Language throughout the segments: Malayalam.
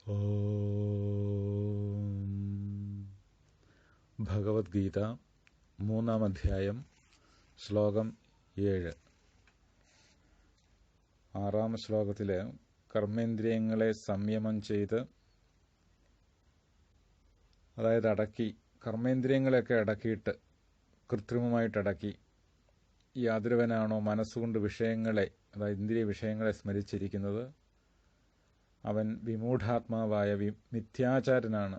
ഓം ഭഗവത്ഗീത 3-ാം അധ്യായം ശ്ലോകം 7. 6-ാം ശ്ലോകത്തില് കർമ്മേന്ദ്രിയങ്ങളെ സംയമം ചെയ്ത്, അതായത് അടക്കി, കർമ്മേന്ദ്രിയങ്ങളെയൊക്കെ അടക്കിയിട്ട്, കൃത്രിമമായിട്ട് അടക്കി, യാതൊരുവനാണോ മനസ്സുകൊണ്ട് വിഷയങ്ങളെ, അതായത് ഇന്ദ്രിയ വിഷയങ്ങളെ സ്മരിച്ചിരിക്കുന്നത്, അവൻ വിമൂഢാത്മാവായ മിഥ്യാചാരനാണ്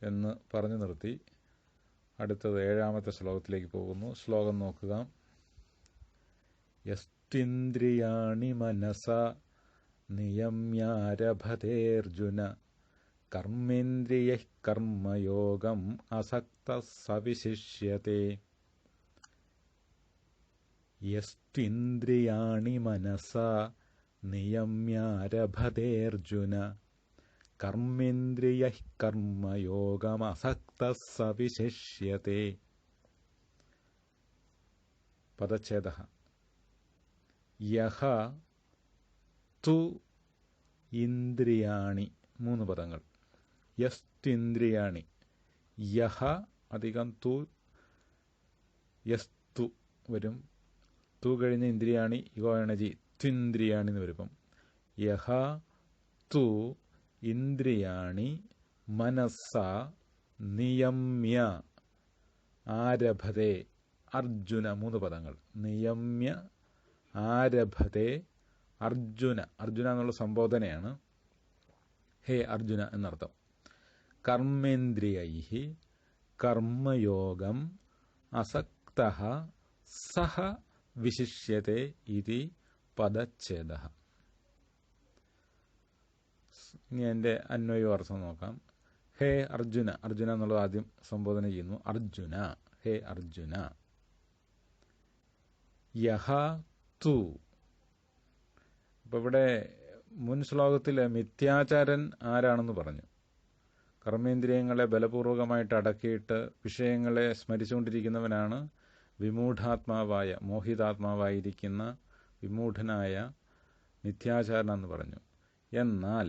എന്ന് പറഞ്ഞു നിർത്തി. അടുത്തത് 7-ാമത്തെ ശ്ലോകത്തിലേക്ക് പോകുന്നു. ശ്ലോകം നോക്കുക. യസ്ത്വിന്ദ്രിയാണി മനസാ നിയമ്യാരഭതേർജുന കർമ്മേന്ദ്രിയൈഃ കർമ്മയോഗം അസക്തഃ സവിശിഷ്യതേ. യസ്ത്വിന്ദ്രിയാണി മനസാ നിയമ്യാരഭതേർജുന കർമ്മേന്ദ്രിയൈഃ കർമ്മയോഗമസക്തഃ സവിശിഷ്യതേ. പദച്ഛേദഃ. യഹ തു ഇന്ദ്രിയാണി. 3 പദങ്ങൾ. യസ്ത്വിന്ദ്രിയാണി. യഹ അധികം തു, യസ്തു വരും. തു കഴിഞ്ഞ ഇന്ദ്രിയാണി യുഗോയണജി ത്വിന്ദ്രിയാണി എന്ന് വരും. യഹ തു ഇന്ദ്രിയാണി മനസ്സാ നിയമ്യ ആരഭതേ അർജുന. 3 പദങ്ങൾ. നിയമ്യ ആരഭതേ അർജുന. അർജുന എന്നുള്ള സംബോധനയാണ്. ഹേ അർജുന എന്നർത്ഥം. കർമ്മേന്ദ്രിയൈഃ കർമ്മയോഗം അസക്തഃ സഹ വിശിഷ്യതേ ഇതി പദച്ഛേദഃ. ഇനി എൻ്റെ അന്വയോ അർത്ഥം നോക്കാം. ഹേ അർജുന. അർജുന എന്നുള്ളത് ആദ്യം സംബോധന ചെയ്യുന്നു. അർജുന, ഹേ അർജുന. യഹ തു. ഇപ്പം ഇവിടെ മുൻ ശ്ലോകത്തിൽ മിഥ്യാചാരൻ ആരാണെന്ന് പറഞ്ഞു. കർമ്മേന്ദ്രിയങ്ങളെ ബലപൂർവകമായിട്ട് അടക്കിയിട്ട് വിഷയങ്ങളെ സ്മരിച്ചുകൊണ്ടിരിക്കുന്നവനാണ് വിമൂഢാത്മാവായ, മോഹിതാത്മാവായിരിക്കുന്ന വിമൂഢനായ മിഥ്യാചാരനെന്ന് പറഞ്ഞു. എന്നാൽ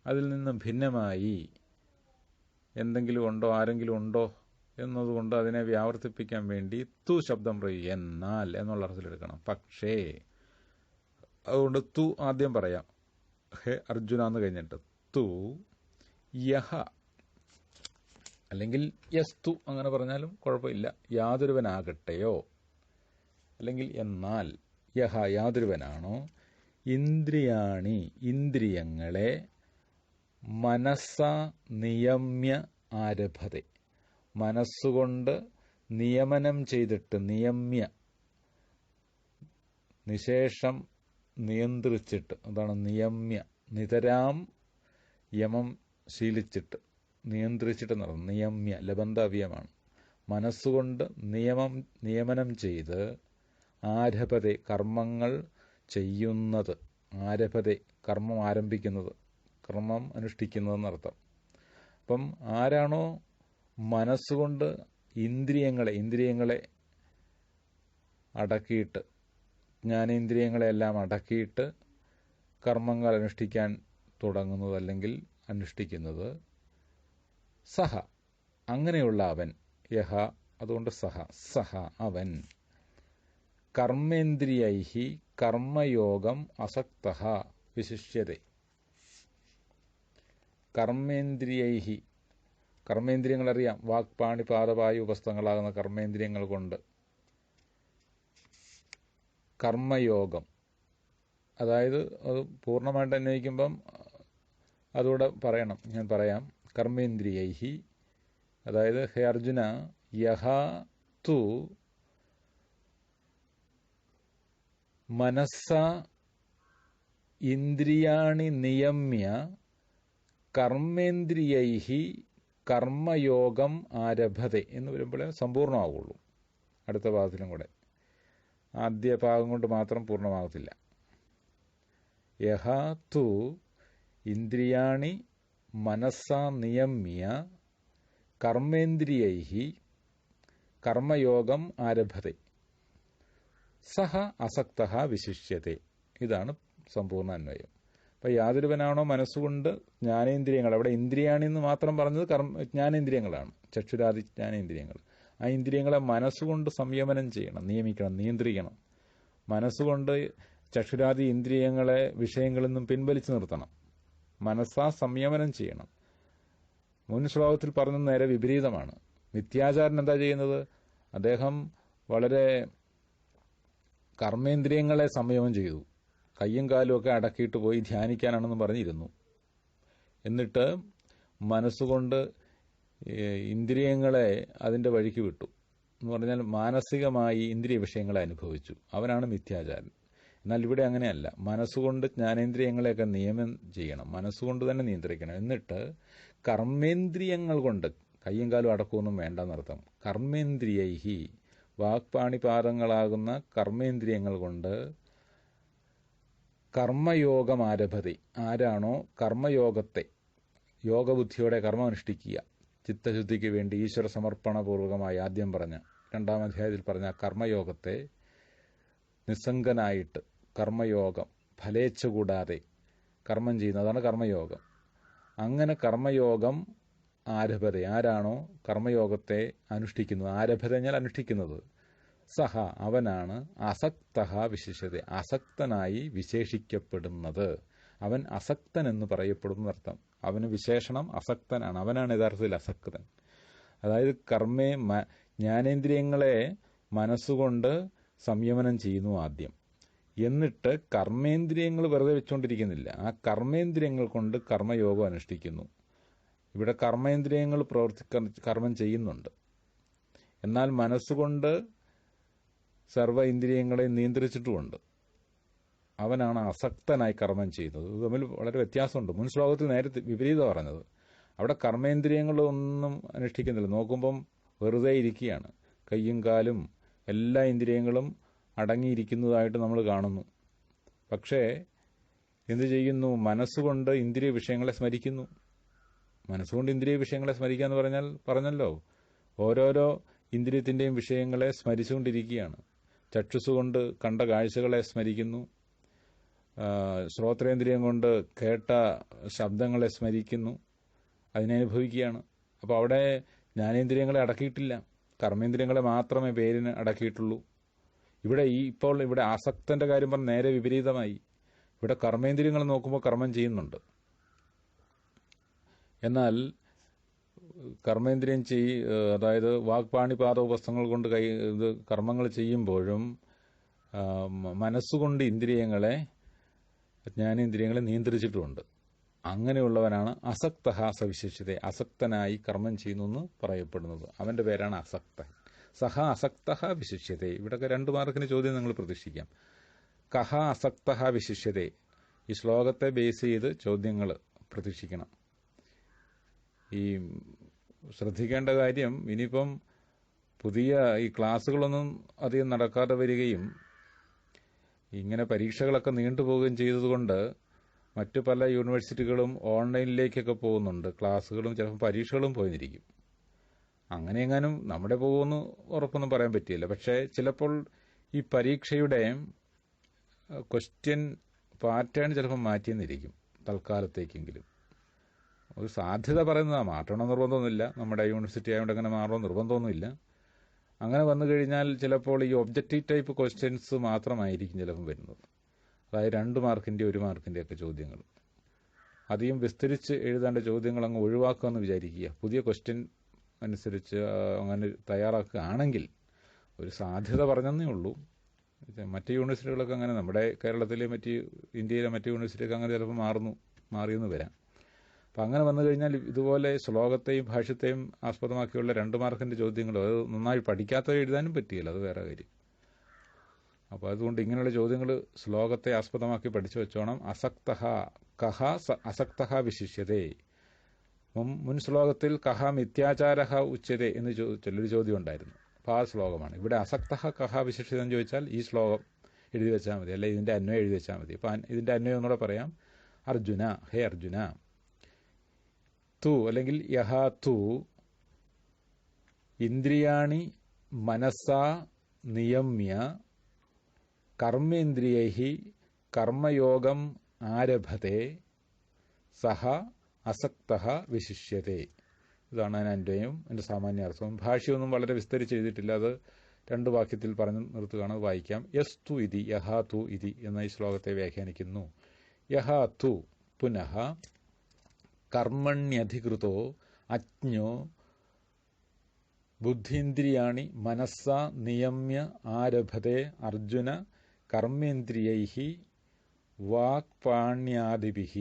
അതിൽ നിന്ന് ഭിന്നമായി എന്തെങ്കിലും ഉണ്ടോ, ആരെങ്കിലും ഉണ്ടോ എന്നതുകൊണ്ട് അതിനെ വ്യാവർത്തിപ്പിക്കാൻ വേണ്ടി തു ശബ്ദം പ്രയോഗിക്കും. എന്നാൽ എന്നുള്ള അർത്ഥത്തിലെടുക്കണം. പക്ഷേ, അതുകൊണ്ട് തു ആദ്യം പറയാം. ഹേ അർജുന എന്ന് കഴിഞ്ഞിട്ട് തു യഹ, അല്ലെങ്കിൽ യസ്തു അങ്ങനെ പറഞ്ഞാലും കുഴപ്പമില്ല. യാതൊരുവനാകട്ടെയോ, അല്ലെങ്കിൽ എന്നാൽ യഹ യാതൊരുവനാണോ, ഇന്ദ്രിയാണി ഇന്ദ്രിയങ്ങളെ മനസ്സ നിയമ്യ ആരഭതെ മനസ്സുകൊണ്ട് നിയമനം ചെയ്തിട്ട്, നിയമ്യ നിശേഷം നിയന്ത്രിച്ചിട്ട്, അതാണ് നിയമ്യ. നിതരാം യമം ശീലിച്ചിട്ട്, നിയന്ത്രിച്ചിട്ട് നടന്നു. നിയമ്യ ലബന്ധവ്യമാണ്. മനസ്സുകൊണ്ട് നിയമനം ചെയ്ത് ആരഭതെ കർമ്മങ്ങൾ ചെയ്യുന്നത്. ആരഭതെ കർമ്മം ആരംഭിക്കുന്നത്, കർമ്മം അനുഷ്ഠിക്കുന്നതെന്നർത്ഥം. അപ്പം ആരാണോ മനസ്സുകൊണ്ട് ഇന്ദ്രിയങ്ങളെ അടക്കിയിട്ട്, ജ്ഞാനേന്ദ്രിയങ്ങളെല്ലാം അടക്കിയിട്ട് കർമ്മങ്ങൾ അനുഷ്ഠിക്കാൻ തുടങ്ങുന്നത്, അല്ലെങ്കിൽ അനുഷ്ഠിക്കുന്നത്, സഹ അങ്ങനെയുള്ള അവൻ, യഹ അതുകൊണ്ട് സഹ അവൻ, കർമ്മേന്ദ്രിയൈഃ കർമ്മയോഗം അസക്തഃ വിശിഷ്യതേ. കർമ്മേന്ദ്രിയൈഃ, കർമ്മേന്ദ്രിയങ്ങളറിയാം. വാക് പാണി പാദപായു ഉപസ്ഥങ്ങളാകുന്ന കർമ്മേന്ദ്രിയങ്ങൾ കൊണ്ട് കർമ്മയോഗം, അതായത് അത് പൂർണ്ണമായിട്ട് അന്വയിക്കുമ്പം അതുകൂടെ പറയണം. ഞാൻ പറയാം. കർമ്മേന്ദ്രിയൈഃ, അതായത് ഹേ അർജുന, യഹ തു മനസ്സ ഇന്ദ്രിയാണി നിയമ്യ കർമ്മേന്ദ്രിയൈഃ കർമ്മയോഗം ആരഭതെ എന്ന് വരുമ്പോഴേ സമ്പൂർണ്ണമാവുള്ളൂ. അടുത്ത ഭാഗത്തിലും കൂടെ. ആദ്യ ഭാഗം കൊണ്ട് മാത്രം പൂർണ്ണമാകത്തില്ല. യഹ തു ഇന്ദ്രിയാണി മനസ്സാ നിയമ്യ കർമ്മേന്ദ്രിയൈഃ കർമ്മയോഗം ആരഭതെ സഹ അസക്തഃ വിശിഷ്യത്തെ. ഇതാണ് സമ്പൂർണ്ണ അന്വയം. അപ്പം യാതൊരുവനാണോ മനസ്സുകൊണ്ട് ജ്ഞാനേന്ദ്രിയങ്ങൾ, അവിടെ ഇന്ദ്രിയാണെന്ന് മാത്രം പറഞ്ഞത് ജ്ഞാനേന്ദ്രിയങ്ങളാണ്, ചക്ഷുരാദി ജ്ഞാനേന്ദ്രിയങ്ങൾ. ആ ഇന്ദ്രിയങ്ങളെ മനസ്സുകൊണ്ട് സംയമനം ചെയ്യണം, നിയമിക്കണം, നിയന്ത്രിക്കണം. മനസ്സുകൊണ്ട് ചക്ഷുരാദി ഇന്ദ്രിയങ്ങളെ വിഷയങ്ങളിൽ നിന്നും പിൻവലിച്ചു നിർത്തണം. മനസ്സാ സംയമനം ചെയ്യണം. മുൻ ശ്ലോകത്തിൽ പറഞ്ഞ നേരെ വിപരീതമാണ്. മിഥ്യാചാരൻ എന്താ ചെയ്യുന്നത്? അദ്ദേഹം വളരെ കർമ്മേന്ദ്രിയങ്ങളെ സംയമനം ചെയ്തു. കയ്യും കാലും ഒക്കെ അടക്കിയിട്ട് പോയി ധ്യാനിക്കാനാണെന്ന് പറഞ്ഞിരുന്നു. എന്നിട്ട് മനസ്സുകൊണ്ട് ഇന്ദ്രിയങ്ങളെ അതിൻ്റെ വഴിക്ക് വിട്ടു എന്ന് പറഞ്ഞാൽ മാനസികമായി ഇന്ദ്രിയ വിഷയങ്ങളെ അനുഭവിച്ചു. അവനാണ് മിഥ്യാചാരൻ. എന്നാൽ ഇവിടെ അങ്ങനെയല്ല. മനസ്സുകൊണ്ട് ജ്ഞാനേന്ദ്രിയങ്ങളെയൊക്കെ നിയമം ചെയ്യണം, മനസ്സുകൊണ്ട് തന്നെ നിയന്ത്രിക്കണം. എന്നിട്ട് കർമ്മേന്ദ്രിയങ്ങൾ കൊണ്ട്, കയ്യും കാലും അടക്കമൊന്നും വേണ്ടെന്നർത്ഥം, കർമ്മേന്ദ്രിയൈഹി, വാക്പാണിപാദങ്ങളാകുന്ന കർമ്മേന്ദ്രിയങ്ങൾ കൊണ്ട് കർമ്മയോഗം ആരഭതി, ആരാണോ കർമ്മയോഗത്തെ യോഗബുദ്ധിയോടെ കർമ്മമനുഷ്ഠിക്കുക, ചിത്തശുദ്ധിക്ക് വേണ്ടി ഈശ്വര സമർപ്പണപൂർവകമായി ആദ്യം പറഞ്ഞ 2-ാം അധ്യായത്തിൽ പറഞ്ഞ കർമ്മയോഗത്തെ നിസ്സംഗനായിട്ട് കർമ്മയോഗം ഫലേച്ഛ കൂടാതെ കർമ്മം ചെയ്യുന്നതാണ് കർമ്മയോഗം. അങ്ങനെ കർമ്മയോഗം ആരഭത, ആരാണോ കർമ്മയോഗത്തെ അനുഷ്ഠിക്കുന്നത്, ആരഭത എന്നാൽ അനുഷ്ഠിക്കുന്നത്, സഹ അവനാണ് അസക്തഃ വിശിഷ്യത, അസക്തനായി വിശേഷിക്കപ്പെടുന്നത്. അവൻ അസക്തൻ എന്ന് പറയപ്പെടുന്നർത്ഥം. അവന് വിശേഷണം അസക്തനാണ്, അവനാണ് യഥാർത്ഥത്തിൽ അസക്തൻ. അതായത് ജ്ഞാനേന്ദ്രിയങ്ങളെ മനസ്സുകൊണ്ട് സംയമനം ചെയ്യുന്നു ആദ്യം. എന്നിട്ട് കർമ്മേന്ദ്രിയങ്ങൾ വെറുതെ വെച്ചുകൊണ്ടിരിക്കുന്നില്ല, ആ കർമ്മേന്ദ്രിയങ്ങൾ കൊണ്ട് കർമ്മയോഗം അനുഷ്ഠിക്കുന്നു. ഇവിടെ കർമ്മേന്ദ്രിയങ്ങൾ കർമ്മം ചെയ്യുന്നുണ്ട്, എന്നാൽ മനസ്സുകൊണ്ട് സർവ്വ ഇന്ദ്രിയങ്ങളെ നിയന്ത്രിച്ചിട്ടുമുണ്ട്. അവനാണ് അസക്തനായി കർമ്മം ചെയ്യുന്നത്. ഇത് തമ്മിൽ വളരെ വ്യത്യാസമുണ്ട്. മുൻ ശ്ലോകത്തിൽ നേരത്തെ വിപരീതം പറഞ്ഞത്. അവിടെ കർമ്മേന്ദ്രിയങ്ങളൊന്നും അനുഷ്ഠിക്കുന്നില്ല, നോക്കുമ്പം വെറുതെ ഇരിക്കുകയാണ്. കയ്യും കാലും എല്ലാ ഇന്ദ്രിയങ്ങളും അടങ്ങിയിരിക്കുന്നതായിട്ട് നമ്മൾ കാണുന്നു. പക്ഷേ എന്തു ചെയ്യുന്നു? മനസ്സുകൊണ്ട് ഇന്ദ്രിയ വിഷയങ്ങളെ സ്മരിക്കുന്നു. മനസ്സുകൊണ്ട് ഇന്ദ്രിയ വിഷയങ്ങളെ സ്മരിക്കുക എന്ന് പറഞ്ഞല്ലോ, ഓരോരോ ഇന്ദ്രിയത്തിൻ്റെയും വിഷയങ്ങളെ സ്മരിച്ചുകൊണ്ടിരിക്കുകയാണ്. ചക്ഷുസ്സുകൊണ്ട് കണ്ട കാഴ്ചകളെ സ്മരിക്കുന്നു, ശ്രോത്രേന്ദ്രിയം കൊണ്ട് കേട്ട ശബ്ദങ്ങളെ സ്മരിക്കുന്നു, അതിനനുഭവിക്കുകയാണ്. അപ്പോൾ അവിടെ ജ്ഞാനേന്ദ്രിയങ്ങളെ അടക്കിയിട്ടില്ല, കർമ്മേന്ദ്രിയങ്ങളെ മാത്രമേ പേരിന് അടക്കിയിട്ടുള്ളൂ. ഇവിടെ ആസക്തന്റെ കാര്യം പറഞ്ഞ് നേരെ വിപരീതമായി. ഇവിടെ കർമ്മേന്ദ്രിയങ്ങൾ നോക്കുമ്പോൾ കർമ്മം ചെയ്യുന്നുണ്ട്, എന്നാൽ കർമ്മേന്ദ്രിയം അതായത് വാക്പാണിപാദോപസ്ഥങ്ങൾ കൊണ്ട് കർമ്മങ്ങൾ ചെയ്യുമ്പോഴും മനസ്സുകൊണ്ട് ജ്ഞാനേന്ദ്രിയങ്ങളെ നിയന്ത്രിച്ചിട്ടുമുണ്ട്. അങ്ങനെയുള്ളവനാണ് അസക്തഃ സവിശേഷത, അസക്തനായി കർമ്മം ചെയ്യുന്നു എന്ന് പറയപ്പെടുന്നത്. അവന്റെ പേരാണ് അസക്തൻ. സഹ അസക്തഃ വിശിഷ്യത. ഇവിടെയൊക്കെ 2 മാർക്കിന് ചോദ്യം നിങ്ങൾ പ്രതീക്ഷിക്കാം. കഹ അസക്തഃ വിശിഷ്യത, ഈ ശ്ലോകത്തെ ബേസ് ചെയ്ത് ചോദ്യങ്ങൾ പ്രതീക്ഷിക്കണം. ഈ ശ്രദ്ധിക്കേണ്ട കാര്യം, ഇനിയിപ്പം പുതിയ ഈ ക്ലാസ്സുകളൊന്നും അധികം നടക്കാതെ വരികയും ഇങ്ങനെ പരീക്ഷകളൊക്കെ നീണ്ടുപോവുകയും ചെയ്തതുകൊണ്ട് മറ്റു പല യൂണിവേഴ്സിറ്റികളും ഓൺലൈനിലേക്കൊക്കെ പോകുന്നുണ്ട്. ക്ലാസ്സുകളും ചിലപ്പോൾ പരീക്ഷകളും പോയിരിക്കും. അങ്ങനെയെങ്ങാനും നമ്മുടെ പോകുമെന്ന് ഉറപ്പൊന്നും പറയാൻ പറ്റിയില്ല. പക്ഷേ ചിലപ്പോൾ ഈ പരീക്ഷയുടെ ക്വസ്റ്റ്യൻ പാറ്റേൺ ചിലപ്പോൾ മാറ്റിയെന്നിരിക്കും, തൽക്കാലത്തേക്കെങ്കിലും. ഒരു സാധ്യത പറയുന്നതാണ്, മാറ്റണം നിർബന്ധമൊന്നുമില്ല. നമ്മുടെ യൂണിവേഴ്സിറ്റി ആയതുകൊണ്ട് അങ്ങനെ മാറണം നിർബന്ധമൊന്നുമില്ല. അങ്ങനെ വന്നു കഴിഞ്ഞാൽ ചിലപ്പോൾ ഈ ഒബ്ജക്റ്റീവ് ടൈപ്പ് ക്വസ്റ്റ്യൻസ് മാത്രമായിരിക്കും ചിലപ്പം വരുന്നത്. അതായത് 2 മാർക്കിൻ്റെ 1 മാർക്കിൻ്റെ ഒക്കെ ചോദ്യങ്ങൾ. അധികം വിസ്തരിച്ച് എഴുതേണ്ട ചോദ്യങ്ങൾ അങ്ങ് ഒഴിവാക്കുകയെന്ന് വിചാരിക്കുക. പുതിയ ക്വസ്റ്റ്യൻ അനുസരിച്ച് അങ്ങനെ തയ്യാറാക്കുകയാണെങ്കിൽ ഒരു സാധ്യത പറഞ്ഞതേ ഉള്ളൂ. മറ്റ് യൂണിവേഴ്സിറ്റികളൊക്കെ അങ്ങനെ, നമ്മുടെ കേരളത്തിലെ ഇന്ത്യയിലെ മറ്റ് യൂണിവേഴ്സിറ്റിയൊക്കെ അങ്ങനെ ചിലപ്പോൾ മാറിയെന്ന് വരാം. അപ്പം അങ്ങനെ വന്നു കഴിഞ്ഞാൽ ഇതുപോലെ ശ്ലോകത്തെയും ഭാഷ്യത്തെയും ആസ്പദമാക്കിയുള്ള 2 മാർക്കിൻ്റെ ചോദ്യങ്ങൾ അത് നന്നായി പഠിക്കാത്തവർ എഴുതാനും പറ്റിയില്ല, അത് വേറെ കാര്യം. അപ്പോൾ അതുകൊണ്ട് ഇങ്ങനെയുള്ള ചോദ്യങ്ങൾ ശ്ലോകത്തെ ആസ്പദമാക്കി പഠിച്ചു വെച്ചോണം. അസക്തഃ കഹ അസക്തഃ വിശിഷ്യതേ. മുൻ ശ്ലോകത്തിൽ കഹ മിഥ്യാചാരഃ ഉച്യതേ എന്ന് ചൊല്ലൊരു ചോദ്യം ഉണ്ടായിരുന്നു. അപ്പോൾ ആ ശ്ലോകമാണ്. ഇവിടെ അസക്തഃ കഹ വിശിഷ്യത എന്ന് ചോദിച്ചാൽ ഈ ശ്ലോകം എഴുതി വെച്ചാൽ മതി, അല്ലെ ഇതിൻ്റെ അന്വയം എഴുതി വെച്ചാൽ മതി. അപ്പം ഇതിൻ്റെ അന്വയം ഒന്നുകൂടെ പറയാം. അർജുന, ഹേ അർജുന, തു അല്ലെങ്കിൽ യഹ തു ഇന്ദ്രിയാണി മനസാ നിയമ്യ കർമ്മേന്ദ്രിയൈ കർമ്മയോഗം ആരഭത്തെ സഹ അസക്തഃ വിശിഷ്യത്തെ. ഇതാണ് അതിൻ്റെ എൻ്റെ സാമാന്യാർത്ഥം. ഭാഷ്യയൊന്നും വളരെ വിസ്തരിച്ച് എഴുതിയിട്ടില്ല, അത് 2 വാക്യത്തിൽ പറഞ്ഞു നിർത്തുകയാണ്. അത് വായിക്കാം. യസ്തു ഇതി യഹാ തു ഇതി എന്ന ഈ ശ്ലോകത്തെ വ്യാഖ്യാനിക്കുന്നു. യഹാ തു പുനഃ കർമ്മണ്യധികൃതോ അജ്ഞോ ബുദ്ധീന്ദ്രിയാണി മനസ്സാ നിയമ്യ ആരഭത്തെ അർജുന കർമ്മേന്ദ്രിയൈഃ വാക്പാണ്യാദിഭിഃ.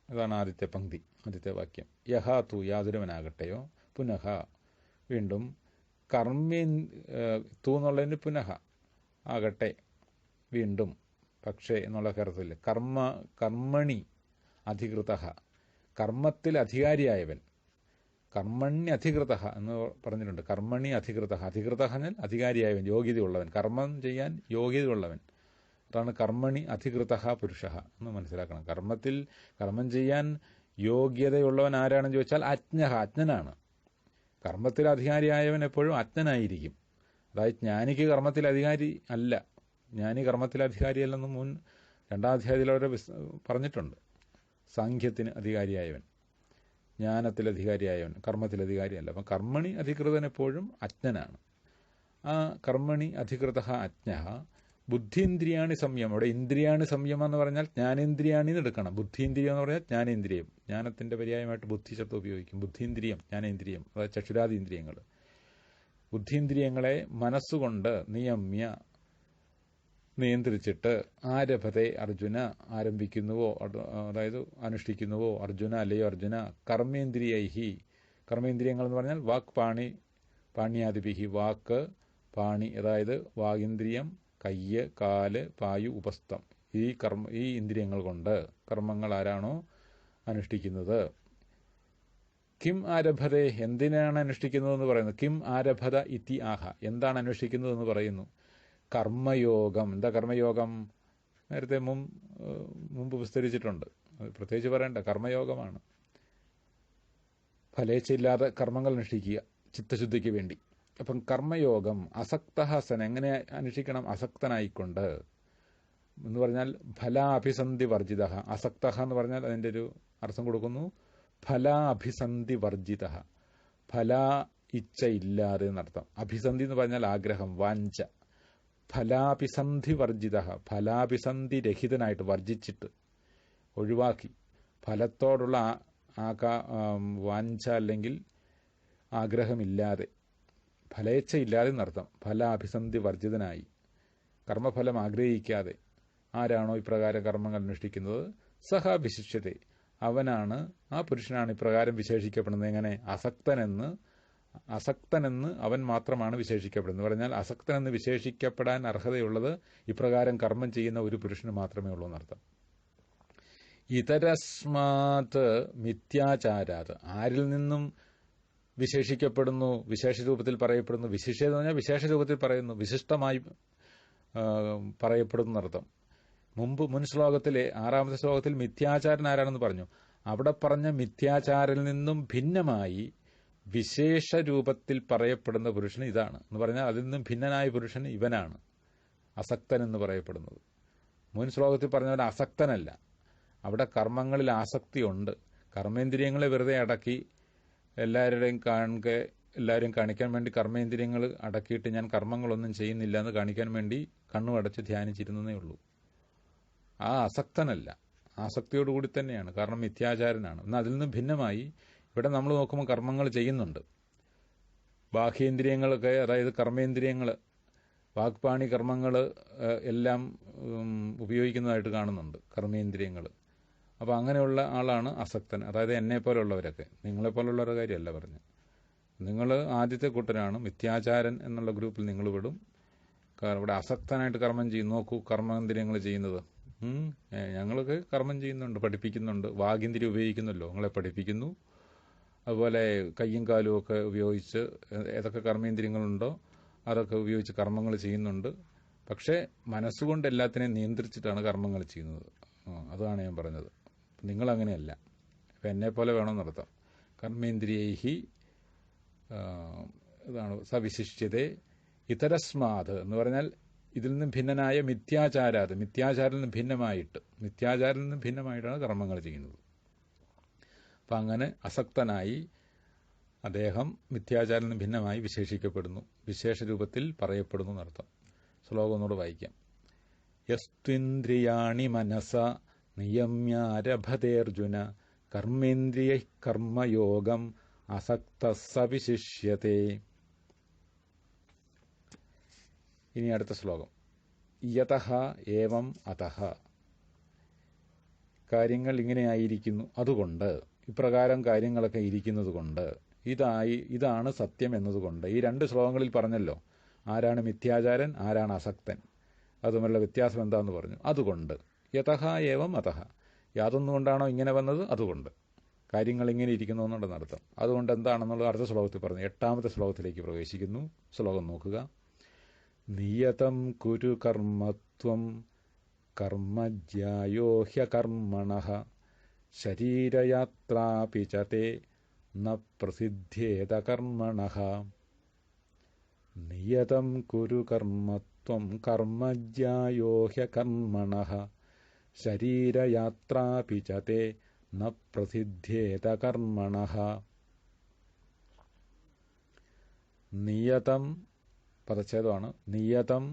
അതാണ് ആദ്യത്തെ പങ്ക്തി, ആദ്യത്തെ വാക്യം. യഹാ തു യാതൊരുവനാകട്ടെയോ, പുനഃ വീണ്ടും, തു എന്നുള്ളതിന് പുനഃ ആകട്ടെ വീണ്ടും, പക്ഷേ എന്നുള്ള കരുത്തില്ല. കർമ്മണി അധികൃത, കർമ്മത്തിൽ അധികാരിയായവൻ. കർമ്മണ്യധികൃത എന്ന് പറഞ്ഞിട്ടുണ്ട്. കർമ്മണി അധികൃത, അധികൃത എന്നാൽ അധികാരിയായവൻ, യോഗ്യതയുള്ളവൻ, കർമ്മം ചെയ്യാൻ യോഗ്യതയുള്ളവൻ. അതാണ് കർമ്മണി അധികൃത പുരുഷ എന്ന് മനസ്സിലാക്കണം. കർമ്മം ചെയ്യാൻ യോഗ്യതയുള്ളവൻ ആരാണെന്ന് ചോദിച്ചാൽ അജ്ഞനാണ്. കർമ്മത്തിൽ അധികാരിയായവൻ എപ്പോഴും അജ്ഞനായിരിക്കും. അതായത് ജ്ഞാനിക്ക് കർമ്മത്തിൽ അധികാരി അല്ല. ജ്ഞാനി കർമ്മത്തിൽ അധികാരിയല്ലെന്ന് മുൻ 2ാം അധ്യായത്തിൽ അവരെ പറഞ്ഞിട്ടുണ്ട്. സാഖ്യത്തിന് അധികാരിയായവൻ, ജ്ഞാനത്തിൽ അധികാരിയായവൻ, കർമ്മത്തിൽ അധികാരിയല്ല. അപ്പം കർമ്മണി അധികൃതൻ എപ്പോഴും അജ്ഞനാണ്. ആ കർമ്മണി അധികൃത അജ്ഞ ബുദ്ധീന്ദ്രിയാണി സംയമം. അവിടെ ഇന്ദ്രിയാണി സംയമം എന്ന് പറഞ്ഞാൽ ജ്ഞാനേന്ദ്രിയാണി എന്ന് എടുക്കണം. ബുദ്ധീന്ദ്രിയം എന്ന് പറഞ്ഞാൽ ജ്ഞാനേന്ദ്രിയം. ജ്ഞാനത്തിൻ്റെ പര്യായമായിട്ട് ബുദ്ധി ശബ്ദം ഉപയോഗിക്കും. ബുദ്ധീന്ദ്രിയം, ജ്ഞാനേന്ദ്രിയം, അതായത് ചക്ഷുരാദീന്ദ്രിയങ്ങൾ. ബുദ്ധീന്ദ്രിയങ്ങളെ മനസ്സുകൊണ്ട് നിയന്ത്രിച്ചിട്ട് ആരഭത്തെ അർജുന ആരംഭിക്കുന്നുവോ, അതായത് അനുഷ്ഠിക്കുന്നുവോ അർജുന, അല്ലയോ അർജുന, കർമ്മേന്ദ്രിയൈഹി. കർമ്മേന്ദ്രിയങ്ങൾ എന്ന് പറഞ്ഞാൽ വാക് പാണ്യാദിഭിഹി. വാക്ക്, പാണി, അതായത് വാഗിന്ദ്രിയം, കയ്യ്, കാല്, പായു, ഉപസ്ഥം. ഈ ഇന്ദ്രിയങ്ങൾ കൊണ്ട് കർമ്മങ്ങൾ ആരാണോ അനുഷ്ഠിക്കുന്നത്. കിം ആരഭതെ, എന്തിനാണ് അനുഷ്ഠിക്കുന്നതെന്ന് പറയുന്നു. കിം ആരഭത ഇതി ആഹ, എന്താണ് അനുഷ്ഠിക്കുന്നതെന്ന് പറയുന്നു. കർമ്മയോഗം. എന്താ കർമ്മയോഗം? നേരത്തെ മുമ്പ് വിസ്തരിച്ചിട്ടുണ്ട്, പ്രത്യേകിച്ച് പറയണ്ട. കർമ്മയോഗമാണ് ഫലേച്ഛയില്ലാതെ കർമ്മങ്ങൾ അനുഷ്ഠിക്കുക ചിത്തശുദ്ധിക്ക് വേണ്ടി. അപ്പം കർമ്മയോഗം അസക്തഹസൻ, എങ്ങനെ അനുഷ്ഠിക്കണം? അസക്തനായിക്കൊണ്ട് എന്ന് പറഞ്ഞാൽ ഫലാഭിസന്ധി വർജിത. അസക്ത എന്ന് പറഞ്ഞാൽ അതിൻ്റെ ഒരു അർത്ഥം കൊടുക്കുന്നു, ഫലാഭിസന്ധി വർജിത, ഫലാ ഇച്ഛ ഇല്ലാതെ എന്നർത്ഥം. അഭിസന്ധി എന്ന് പറഞ്ഞാൽ ആഗ്രഹം, വാഞ്ച. ഫലാഭിസന്ധി വർജിത, ഫലാഭിസന്ധി രഹിതനായിട്ട്, വർജിച്ചിട്ട്, ഒഴിവാക്കി, ഫലത്തോടുള്ള വാഞ്ച അല്ലെങ്കിൽ ആഗ്രഹമില്ലാതെ, ഫലേച്ഛ ഇല്ലാതെ എന്നർത്ഥം. ഫലാഭിസന്ധി വർജിതനായി, കർമ്മഫലം ആഗ്രഹിക്കാതെ ആരാണോ ഇപ്രകാരം കർമ്മങ്ങൾ അനുഷ്ഠിക്കുന്നത്, സഹ വിശിഷ്യത്തെ, അവനാണ്, ആ പുരുഷനാണ് ഇപ്രകാരം വിശേഷിക്കപ്പെടുന്നത്. എങ്ങനെ? അസക്തനെന്ന് അവൻ മാത്രമാണ് വിശേഷിക്കപ്പെടുന്നത്. പറഞ്ഞാൽ അസക്തനെന്ന് വിശേഷിക്കപ്പെടാൻ അർഹതയുള്ളത് ഇപ്രകാരം കർമ്മം ചെയ്യുന്ന ഒരു പുരുഷന് മാത്രമേ ഉള്ളൂ എന്നർത്ഥം. ഇതരസ്മാത് മിഥ്യാചാരാത്, ആരിൽ നിന്നും വിശേഷിക്കപ്പെടുന്നു, വിശേഷ രൂപത്തിൽ പറയപ്പെടുന്നു. വിശിഷ്യ എന്ന് പറഞ്ഞാൽ വിശേഷ രൂപത്തിൽ പറയുന്നു, വിശിഷ്ടമായി പറയപ്പെടുന്ന അർത്ഥം. മുൻ ശ്ലോകത്തിലെ 6ാമത്തെ ശ്ലോകത്തിൽ മിഥ്യാചാരൻ ആരാണെന്ന് പറഞ്ഞു. അവിടെ പറഞ്ഞ മിഥ്യാചാരിൽ നിന്നും ഭിന്നമായി വിശേഷ രൂപത്തിൽ പറയപ്പെടുന്ന പുരുഷൻ ഇതാണ് എന്ന് പറഞ്ഞാൽ അതിൽ നിന്നും ഭിന്നനായ പുരുഷൻ ഇവനാണ് അസക്തൻ എന്ന് പറയപ്പെടുന്നത്. മുൻ ശ്ലോകത്തിൽ പറഞ്ഞവൻ അസക്തനല്ല, അവിടെ കർമ്മങ്ങളിൽ ആസക്തിയുണ്ട്. കർമ്മേന്ദ്രിയങ്ങളെ വെറുതെ അടക്കി എല്ലാവരെയും കാണിക്കാൻ വേണ്ടി കർമ്മേന്ദ്രിയങ്ങൾ അടക്കിയിട്ട് ഞാൻ കർമ്മങ്ങളൊന്നും ചെയ്യുന്നില്ല എന്ന് കാണിക്കാൻ വേണ്ടി കണ്ണു അടച്ച് ധ്യാനിച്ചിരുന്നേ ഉള്ളൂ. ആ അസക്തനല്ല, ആസക്തിയോടുകൂടി തന്നെയാണ്, കാരണം മിഥ്യാചാരനാണ്. എന്നാൽ അതിൽ നിന്ന് ഭിന്നമായി ഇവിടെ നമ്മൾ നോക്കുമ്പോൾ കർമ്മങ്ങൾ ചെയ്യുന്നുണ്ട്. ബാഹ്യേന്ദ്രിയങ്ങളൊക്കെ, അതായത് കർമ്മേന്ദ്രിയങ്ങൾ, വാക്പാണി കർമ്മങ്ങൾ എല്ലാം ഉപയോഗിക്കുന്നതായിട്ട് കാണുന്നുണ്ട് കർമ്മേന്ദ്രിയങ്ങൾ. അപ്പോൾ അങ്ങനെയുള്ള ആളാണ് അസക്തൻ. അതായത് എന്നെപ്പോലുള്ളവരൊക്കെ, നിങ്ങളെപ്പോലുള്ളവരുടെ കാര്യമല്ല പറഞ്ഞു. നിങ്ങൾ ആദ്യത്തെ കൂട്ടരാണ്, മിഥ്യാചാരൻ എന്നുള്ള ഗ്രൂപ്പിൽ നിങ്ങൾ വിടും. ഇവിടെ അസക്തനായിട്ട് കർമ്മം ചെയ്യും. നോക്കൂ കർമ്മേന്ദ്രിയങ്ങൾ ചെയ്യുന്നത്. ഞങ്ങളൊക്കെ കർമ്മം ചെയ്യുന്നുണ്ട്, പഠിപ്പിക്കുന്നുണ്ട്. വാഗിന്ദ്രിയം ഉപയോഗിക്കുന്നല്ലോ, നിങ്ങളെ പഠിപ്പിക്കുന്നു. അതുപോലെ കയ്യും കാലും ഒക്കെ ഉപയോഗിച്ച് ഏതൊക്കെ കർമ്മേന്ദ്രിയങ്ങളുണ്ടോ അതൊക്കെ ഉപയോഗിച്ച് കർമ്മങ്ങൾ ചെയ്യുന്നുണ്ട്. പക്ഷേ മനസ്സുകൊണ്ട് എല്ലാത്തിനെയും നിയന്ത്രിച്ചിട്ടാണ് കർമ്മങ്ങൾ ചെയ്യുന്നത്. അതാണ് ഞാൻ പറഞ്ഞത്. നിങ്ങളങ്ങനെയല്ല, അപ്പം എന്നെപ്പോലെ വേണമെന്നർത്ഥം. കർമ്മേന്ദ്രിയൈഹി ഇതാണ് സവിശിഷ്യതേ ഇതരസ്മാത് എന്ന് പറഞ്ഞാൽ ഇതിൽ നിന്ന് ഭിന്നനായ മിഥ്യാചാരാത്, മിഥ്യാചാരിൽ നിന്ന് ഭിന്നമായിട്ടാണ് കർമ്മങ്ങൾ ചെയ്യുന്നത്. അപ്പം അങ്ങനെ അസക്തനായി അദ്ദേഹം മിഥ്യാചാരിൽ നിന്ന് ഭിന്നമായി വിശേഷിക്കപ്പെടുന്നു, വിശേഷ രൂപത്തിൽ പറയപ്പെടുന്നു എന്നർത്ഥം. ശ്ലോകം ഒന്നുകൂടെ വായിക്കാം. യസ്ത്വിന്ദ്രിയാണി മനസ നിയമ്യാരഭതേർജുന കർമ്മേന്ദ്രിയ കർമ്മയോഗം അസക്ത സവിശിഷ്യത്തെ. ഇനി അടുത്ത ശ്ലോകം. യതഃ ഏവം അതഃ, കാര്യങ്ങൾ ഇങ്ങനെയായിരിക്കുന്നു, അതുകൊണ്ട്, ഇപ്രകാരം കാര്യങ്ങളൊക്കെ ഇരിക്കുന്നത് കൊണ്ട്, ഇതാണ് സത്യം എന്നതുകൊണ്ട്. ഈ രണ്ട് ശ്ലോകങ്ങളിൽ പറഞ്ഞല്ലോ ആരാണ് മിഥ്യാചാരൻ, ആരാണ് അസക്തൻ, അതുമല്ല വ്യത്യാസം എന്താണെന്ന് പറഞ്ഞു. അതുകൊണ്ട് യതഃ ഏവം അതഃ, യാതൊന്നുകൊണ്ടാണോ ഇങ്ങനെ വന്നത്, അതുകൊണ്ട് കാര്യങ്ങൾ ഇങ്ങനെ ഇരിക്കുന്നു എന്നുണ്ടെന്ന് അർത്ഥം. അതുകൊണ്ട് എന്താണെന്നുള്ളത് അടുത്ത ശ്ലോകത്തിൽ പറഞ്ഞു. 8ാമത്തെ ശ്ലോകത്തിലേക്ക് പ്രവേശിക്കുന്നു. ശ്ലോകം നോക്കുക. നിയതം കുരു കർമ്മത്വം കർമ്മജ്യായോ ഹ്യകർമ്മണഃ ശരീരയാത്രാപി ച തേ ന പ്രസിദ്ധ്യേത കർമ്മണഃ. നിയതം കുരു കർമ്മത്വം കർമ്മജ്യായോ ഹ്യകർമ്മണഃ ശരീരയാത്രാപി ച തേ ന പ്രസിദ്ധ്യേത കർമ്മണഃ. നിയതം പദച്ഛേദമാണ്. നിയതം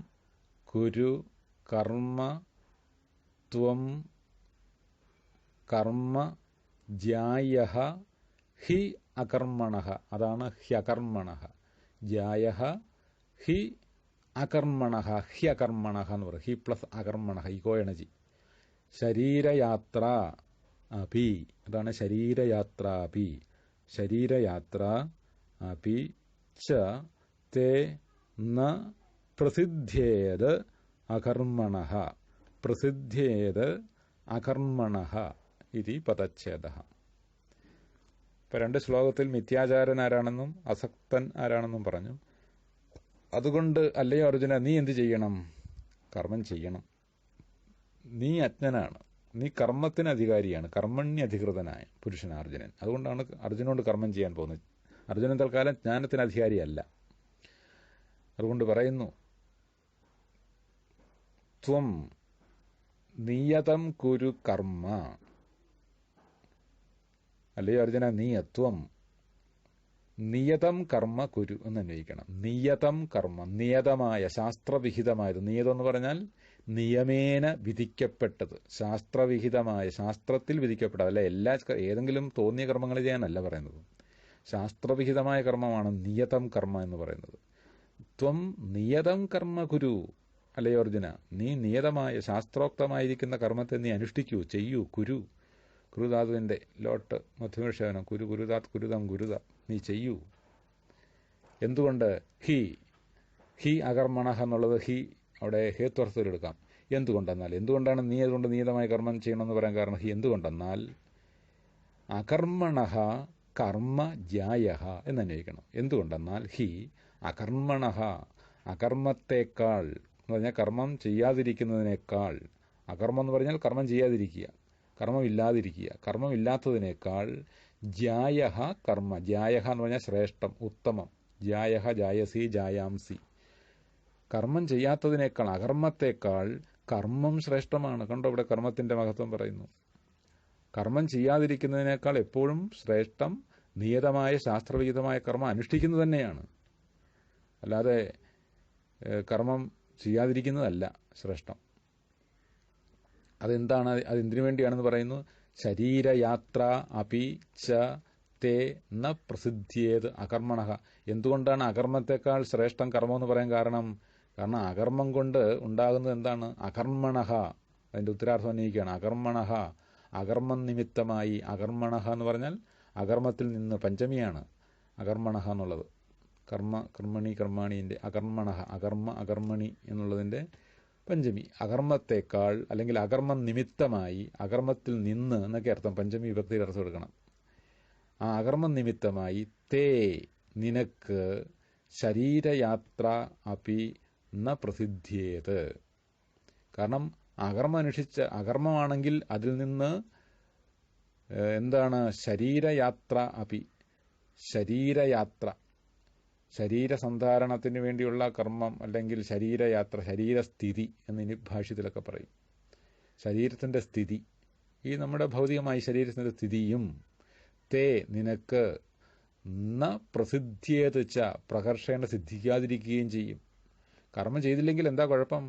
കുരു കർമ്മ ത്വം കർമ്മ ജ്യായഃ ഹി അകർമ്മണഃ, അതാണ് ഹ്യകർമ്മണഃ. ജ്യായഃ ഹി അകർമ്മണഃ, ഹ്യകർമ്മണഃ എന്ന് പറയും. He plus അകർമ്മണഃ, ഇക്കോയണജി. ശരീരയാത്ര അപി, അതാണ് ശരീരയാത്രാപി. ശരീരയാത്ര അപി ച തേ ന പ്രസിദ്ധ്യേത് അകർമ്മണഃ. പ്രസിദ്ധ്യേത് അകർമ്മണഃ ഇതി പദച്ഛേദഃ. ഇപ്പം 2 ശ്ലോകത്തിൽ മിഥ്യാചാരൻ ആരാണെന്നും അസക്തൻ ആരാണെന്നും പറഞ്ഞു. അതുകൊണ്ട് അല്ലയോ അർജുന, നീ എന്ത് ചെയ്യണം? കർമ്മം ചെയ്യണം. നീ അജ്ഞനാണ്, നീ കർമ്മത്തിന് അധികാരിയാണ്, കർമ്മണ്യധികൃതനായ പുരുഷനാണ് അർജുനൻ. അതുകൊണ്ടാണ് അർജുനോട് കർമ്മം ചെയ്യാൻ പോകുന്നത്. അർജുനൻ തൽക്കാലം ജ്ഞാനത്തിന് അധികാരിയല്ല. അതുകൊണ്ട് പറയുന്നു, ത്വം നിയതം കുരു കർമ്മ, അല്ലയോ അർജുന നീ ത്വം നിയതം കർമ്മ കുരു എന്ന് അന്വയിക്കണം. നിയതം കർമ്മ, നിയതമായ ശാസ്ത്രവിഹിതമായത്. നിയതം എന്ന് പറഞ്ഞാൽ നിയമേന വിധിക്കപ്പെട്ടത്, ശാസ്ത്രവിഹിതമായ, ശാസ്ത്രത്തിൽ വിധിക്കപ്പെട്ടത്. അല്ല ഏതെങ്കിലും തോന്നിയ കർമ്മങ്ങൾ ചെയ്യാനല്ല പറയുന്നത്. ശാസ്ത്രവിഹിതമായ കർമ്മമാണ് നിയതം കർമ്മ എന്ന് പറയുന്നത്. ത്വം നിയതം കർമ്മ കുരു, അല്ലയോ അർജുന നീ നിയതമായ ശാസ്ത്രോക്തമായിരിക്കുന്ന കർമ്മത്തെ നീ അനുഷ്ഠിക്കൂ, ചെയ്യൂ. കുരു, കുരുധാതുവിൻ്റെ ലോട്ട് മധ്യമേഷനം, കുരു കുരുതാത് കുരുതം ഗുരുത, നീ ചെയ്യൂ. എന്തുകൊണ്ട്? ഹി അകർമ്മണഃ എന്നുള്ളത് ഹി അവിടെ ഹേത്വർത്ഥത്തിലെടുക്കാം. എന്തുകൊണ്ടെന്നാൽ, എന്തുകൊണ്ടാണ് നീ അതുകൊണ്ട് നിയതമായ കർമ്മം ചെയ്യണമെന്ന് പറയാൻ കാരണം ഹി എന്തുകൊണ്ടെന്നാൽ അകർമ്മണഃ കർമ്മ ജ്യായഃ എന്ന് അന്വയിക്കണം. എന്തുകൊണ്ടെന്നാൽ ഹി അകർമ്മണഃ, അകർമ്മത്തേക്കാൾ എന്ന് പറഞ്ഞാൽ കർമ്മം ചെയ്യാതിരിക്കുന്നതിനേക്കാൾ, അകർമ്മം എന്ന് പറഞ്ഞാൽ കർമ്മം ചെയ്യാതിരിക്കുക, കർമ്മമില്ലാതിരിക്കുക, കർമ്മമില്ലാത്തതിനേക്കാൾ ജ്യായഃ കർമ്മ, ജ്യായഃ എന്ന് പറഞ്ഞാൽ ശ്രേഷ്ഠം, ഉത്തമം. ജ്യായഃ ജായസി ജായാംസി, കർമ്മം ചെയ്യാത്തതിനേക്കാൾ, അകർമ്മത്തേക്കാൾ കർമ്മം ശ്രേഷ്ഠമാണ്. കണ്ടോ, ഇവിടെ കർമ്മത്തിൻ്റെ മഹത്വം പറയുന്നു. കർമ്മം ചെയ്യാതിരിക്കുന്നതിനേക്കാൾ എപ്പോഴും ശ്രേഷ്ഠം നിയതമായ ശാസ്ത്രവിഹിതമായ കർമ്മം അനുഷ്ഠിക്കുന്നത് തന്നെയാണ്. അല്ലാതെ കർമ്മം ചെയ്യാതിരിക്കുന്നതല്ല ശ്രേഷ്ഠം. അതെന്താണ്? അതെന്തിനു വേണ്ടിയാണെന്ന് പറയുന്നു. ശരീരയാത്ര അപി ച തേ ന പ്രസിദ്ധ്യേത് അകർമ്മണഃ. എന്തുകൊണ്ടാണ് അകർമ്മത്തെക്കാൾ ശ്രേഷ്ഠം കർമ്മം എന്ന് പറയാൻ കാരണം? കാരണം അകർമ്മം കൊണ്ട് ഉണ്ടാകുന്നത് എന്താണ്? അകർമ്മണഃ. അതിൻ്റെ ഉത്തരാർത്ഥം അന്വയിക്കുകയാണ്. അകർമ്മണഃ, അകർമ്മം നിമിത്തമായി. അകർമ്മണഃ എന്ന് പറഞ്ഞാൽ അകർമ്മത്തിൽ നിന്ന്, പഞ്ചമിയാണ് അകർമ്മണഃ എന്നുള്ളത്. കർമ്മണി കർമാണീൻ്റെ അകർമ്മണഃ, അകർമ്മ അകർമ്മണി എന്നുള്ളതിൻ്റെ പഞ്ചമി. അകർമ്മത്തേക്കാൾ അല്ലെങ്കിൽ അകർമ്മം നിമിത്തമായി, അകർമ്മത്തിൽ നിന്ന് എന്നൊക്കെ അർത്ഥം, പഞ്ചമി വിഭക്തിയിൽ അർത്ഥം എടുക്കണം. ആ അകർമ്മം നിമിത്തമായി തേ നിനക്ക് ശരീരയാത്ര അപി ന പ്രസിദ്ധ്യേത്. കാരണം അകർമ്മമാണെങ്കിൽ അതിൽ നിന്ന് എന്താണ്? ശരീരയാത്ര അപി, ശരീരയാത്ര, ശരീരസന്ധാരണത്തിന് വേണ്ടിയുള്ള കർമ്മം അല്ലെങ്കിൽ ശരീരയാത്ര, ശരീരസ്ഥിതി എന്നിനി ഭാഷ്യത്തിലൊക്കെ പറയും. ശരീരത്തിൻ്റെ സ്ഥിതി, ഈ നമ്മുടെ ഭൗതികമായ ശരീരത്തിൻ്റെ സ്ഥിതിയും തേ നിനക്ക് ന പ്രസിദ്ധിയേത് ച പ്രകർഷേണ സിദ്ധിക്കാതിരിക്കുകയും ചെയ്യും. കർമ്മം ചെയ്തില്ലെങ്കിൽ എന്താ കുഴപ്പം?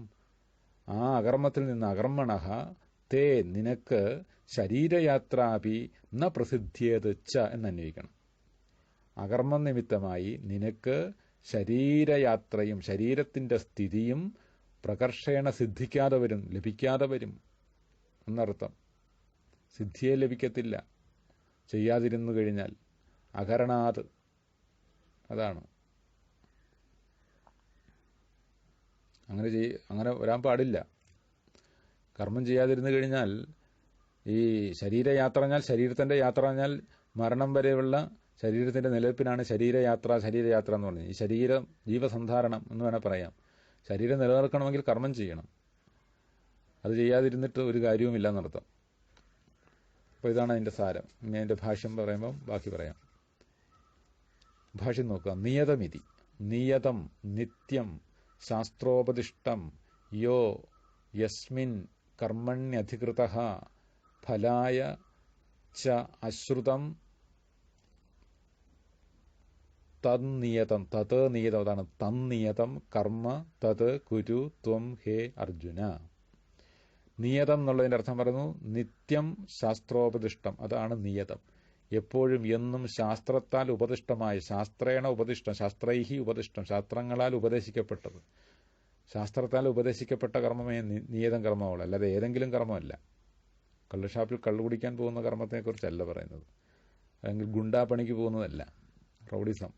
ആ അകർമ്മത്തിൽ നിന്ന് അകർമ്മണ തേ നിനക്ക് ശരീരയാത്രാപി ന പ്രസിദ്ധിയേത് ച എന്നന്വയിക്കണം. അകർമ്മം നിമിത്തമായി നിനക്ക് ശരീരയാത്രയും ശരീരത്തിൻ്റെ സ്ഥിതിയും പ്രകർഷേണ സിദ്ധിക്കാതെ വരും, ലഭിക്കാതെ വരും എന്നർത്ഥം. സിദ്ധിയെ ലഭിക്കത്തില്ല ചെയ്യാതിരുന്നു കഴിഞ്ഞാൽ. അകരണാത്, അതാണ്. അങ്ങനെ വരാൻ പാടില്ല. കർമ്മം ചെയ്യാതിരുന്നു കഴിഞ്ഞാൽ, ഈ ശരീരയാത്ര പറഞ്ഞാൽ, ശരീരത്തിൻ്റെ യാത്ര പറഞ്ഞാൽ മരണം വരെയുള്ള ശരീരത്തിൻ്റെ നിലനിൽപ്പിനാണ് ശരീരയാത്ര എന്ന് പറഞ്ഞത്. ഈ ശരീരം ജീവസന്ധാരണം എന്ന് വേണേൽ പറയാം. ശരീരം നിലനിർത്തണമെങ്കിൽ കർമ്മം ചെയ്യണം. അത് ചെയ്യാതിരുന്നിട്ട് ഒരു കാര്യവുമില്ല എന്നർത്ഥം. അപ്പോൾ ഇതാണ് അതിൻ്റെ സാരം. ഇനി അതിൻ്റെ ഭാഷ്യം പറയുമ്പം ബാക്കി പറയാം. ഭാഷ്യം നോക്കുക. നിയതമിതി, നിയതം നിത്യം ശാസ്ത്രോപദിഷ്ടം യോ യസ്മിൻ കർമ്മണ്യധികൃതഃ ഫലായ ച അശ്രുതം തന്നിയതം, തത് നിയതം, അതാണ് തന്നിയതം കർമ്മ തത് കുരു ത്വം ഹേ അർജുന. നിയതം എന്നുള്ളതിൻ്റെ അർത്ഥം പറയുന്നു നിത്യം ശാസ്ത്രോപദിഷ്ടം, അതാണ് നിയതം. എപ്പോഴും എന്നും ശാസ്ത്രത്താൽ ഉപദിഷ്ടമായ, ശാസ്ത്രേണ ഉപദിഷ്ടം, ശാസ്ത്രൈഹി ഉപദിഷ്ടം, ശാസ്ത്രങ്ങളാൽ ഉപദേശിക്കപ്പെട്ടത്, ശാസ്ത്രത്താൽ ഉപദേശിക്കപ്പെട്ട കർമ്മമേ നിയതം കർമ്മമുള്ളൂ, അല്ലാതെ ഏതെങ്കിലും കർമ്മമല്ല. കള്ളുഷാപ്പിൽ കള്ളു കുടിക്കാൻ പോകുന്ന കർമ്മത്തെക്കുറിച്ചല്ല പറയുന്നത്, അല്ലെങ്കിൽ ഗുണ്ടാപ്പണിക്ക് പോകുന്നതല്ല, റൗഡിസം.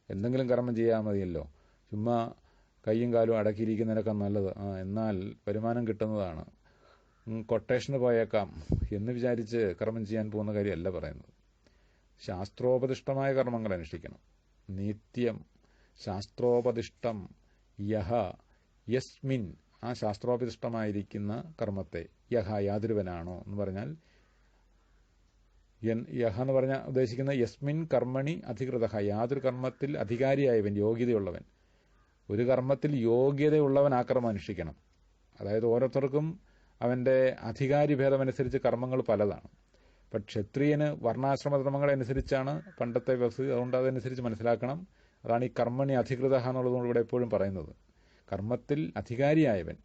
എന്തെങ്കിലും കർമ്മം ചെയ്യാൻ മതിയല്ലോ. ചുമ്മാ കയ്യും കാലും അടക്കിയിരിക്കുന്നതിനൊക്കെ നല്ലത്, എന്നാൽ വരുമാനം കിട്ടുന്നതാണ്, കൊട്ടേഷന് പോയേക്കാം എന്ന് വിചാരിച്ച് കർമ്മം ചെയ്യാൻ പോകുന്ന കാര്യമല്ല പറയുന്നത്. ശാസ്ത്രോപദിഷ്ടമായ കർമ്മങ്ങൾ അനുഷ്ഠിക്കണം. നിത്യം ശാസ്ത്രോപദിഷ്ടം യഹ യസ്മിൻ, ആ ശാസ്ത്രോപദിഷ്ടമായിരിക്കുന്ന കർമ്മത്തെ, യഹ യാതൊരുവനാണോ എന്ന് പറഞ്ഞാൽ, യഹ എന്ന് പറഞ്ഞാൽ ഉദ്ദേശിക്കുന്ന യസ്മിൻ കർമ്മണി അധികൃത, യാതൊരു കർമ്മത്തിൽ അധികാരിയായവൻ, യോഗ്യതയുള്ളവൻ. ഒരു കർമ്മത്തിൽ യോഗ്യതയുള്ളവൻ ആ കർമ്മം അനുഷ്ഠിക്കണം. അതായത് ഓരോരുത്തർക്കും അവൻ്റെ അധികാരി ഭേദമനുസരിച്ച് കർമ്മങ്ങൾ പലതാണ്. ഇപ്പം ക്ഷത്രിയന് വർണ്ണാശ്രമധർമ്മങ്ങളനുസരിച്ചാണ് പണ്ടത്തെ വ്യവസ്ഥിതി, അതുകൊണ്ട് അതനുസരിച്ച് മനസ്സിലാക്കണം. അതാണ് ഈ കർമ്മണി അധികൃത എന്നുള്ളതുകൊണ്ട് ഇവിടെ എപ്പോഴും പറയുന്നത്. കർമ്മത്തിൽ അധികാരിയായവൻ.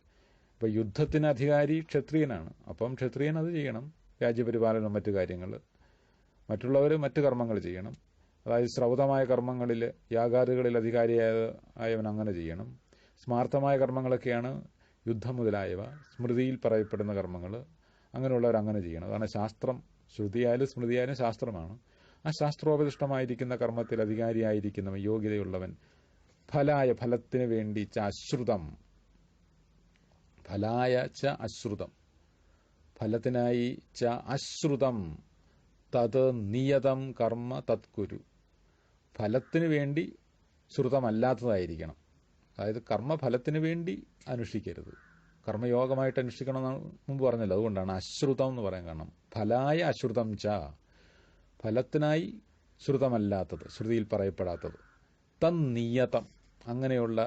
ഇപ്പോൾ യുദ്ധത്തിന് അധികാരി ക്ഷത്രിയനാണ്, അപ്പം ക്ഷത്രിയൻ അത് ചെയ്യണം, രാജ്യപരിപാലനം, മറ്റു കാര്യങ്ങൾ. മറ്റുള്ളവർ മറ്റു കർമ്മങ്ങൾ ചെയ്യണം. അതായത് ശ്രൗതമായ കർമ്മങ്ങളിൽ, യാഗാദികളിൽ അധികാരിയായവൻ അങ്ങനെ ചെയ്യണം. സ്മാർത്ഥമായ കർമ്മങ്ങളൊക്കെയാണ് യുദ്ധം മുതലായവ, സ്മൃതിയിൽ പറയപ്പെടുന്ന കർമ്മങ്ങൾ, അങ്ങനെയുള്ളവർ അങ്ങനെ ചെയ്യണം. അതാണ് ശാസ്ത്രം. ശ്രുതിയായാലും സ്മൃതിയായാലും ശാസ്ത്രമാണ്. ആ ശാസ്ത്രോപദിഷ്ടമായിരിക്കുന്ന കർമ്മത്തിൽ അധികാരിയായിരിക്കുന്നവൻ, യോഗ്യതയുള്ളവൻ. ഫലായ, ഫലത്തിന് വേണ്ടി, ച അശ്രുതം, ഫലായ ച അശ്രുതം, ഫലത്തിനായി, ച അശ്രുതം തത് നിയതം കർമ്മ തത്കുരു, ഫലത്തിന് വേണ്ടി ശ്രുതമല്ലാത്തതായിരിക്കണം. അതായത് കർമ്മഫലത്തിന് വേണ്ടി അനുഷ്ഠിക്കരുത്, കർമ്മയോഗമായിട്ട് അനുഷ്ഠിക്കണമെന്ന് മുമ്പ് പറഞ്ഞല്ലോ, അതുകൊണ്ടാണ് അശ്രുതം എന്ന് പറയാൻ കാരണം. ഫലായ അശ്രുതം ച, ഫലത്തിനായി ശ്രുതമല്ലാത്തത്, ശ്രുതിയിൽ പറയപ്പെടാത്തത്. തന്നിയതം, അങ്ങനെയുള്ള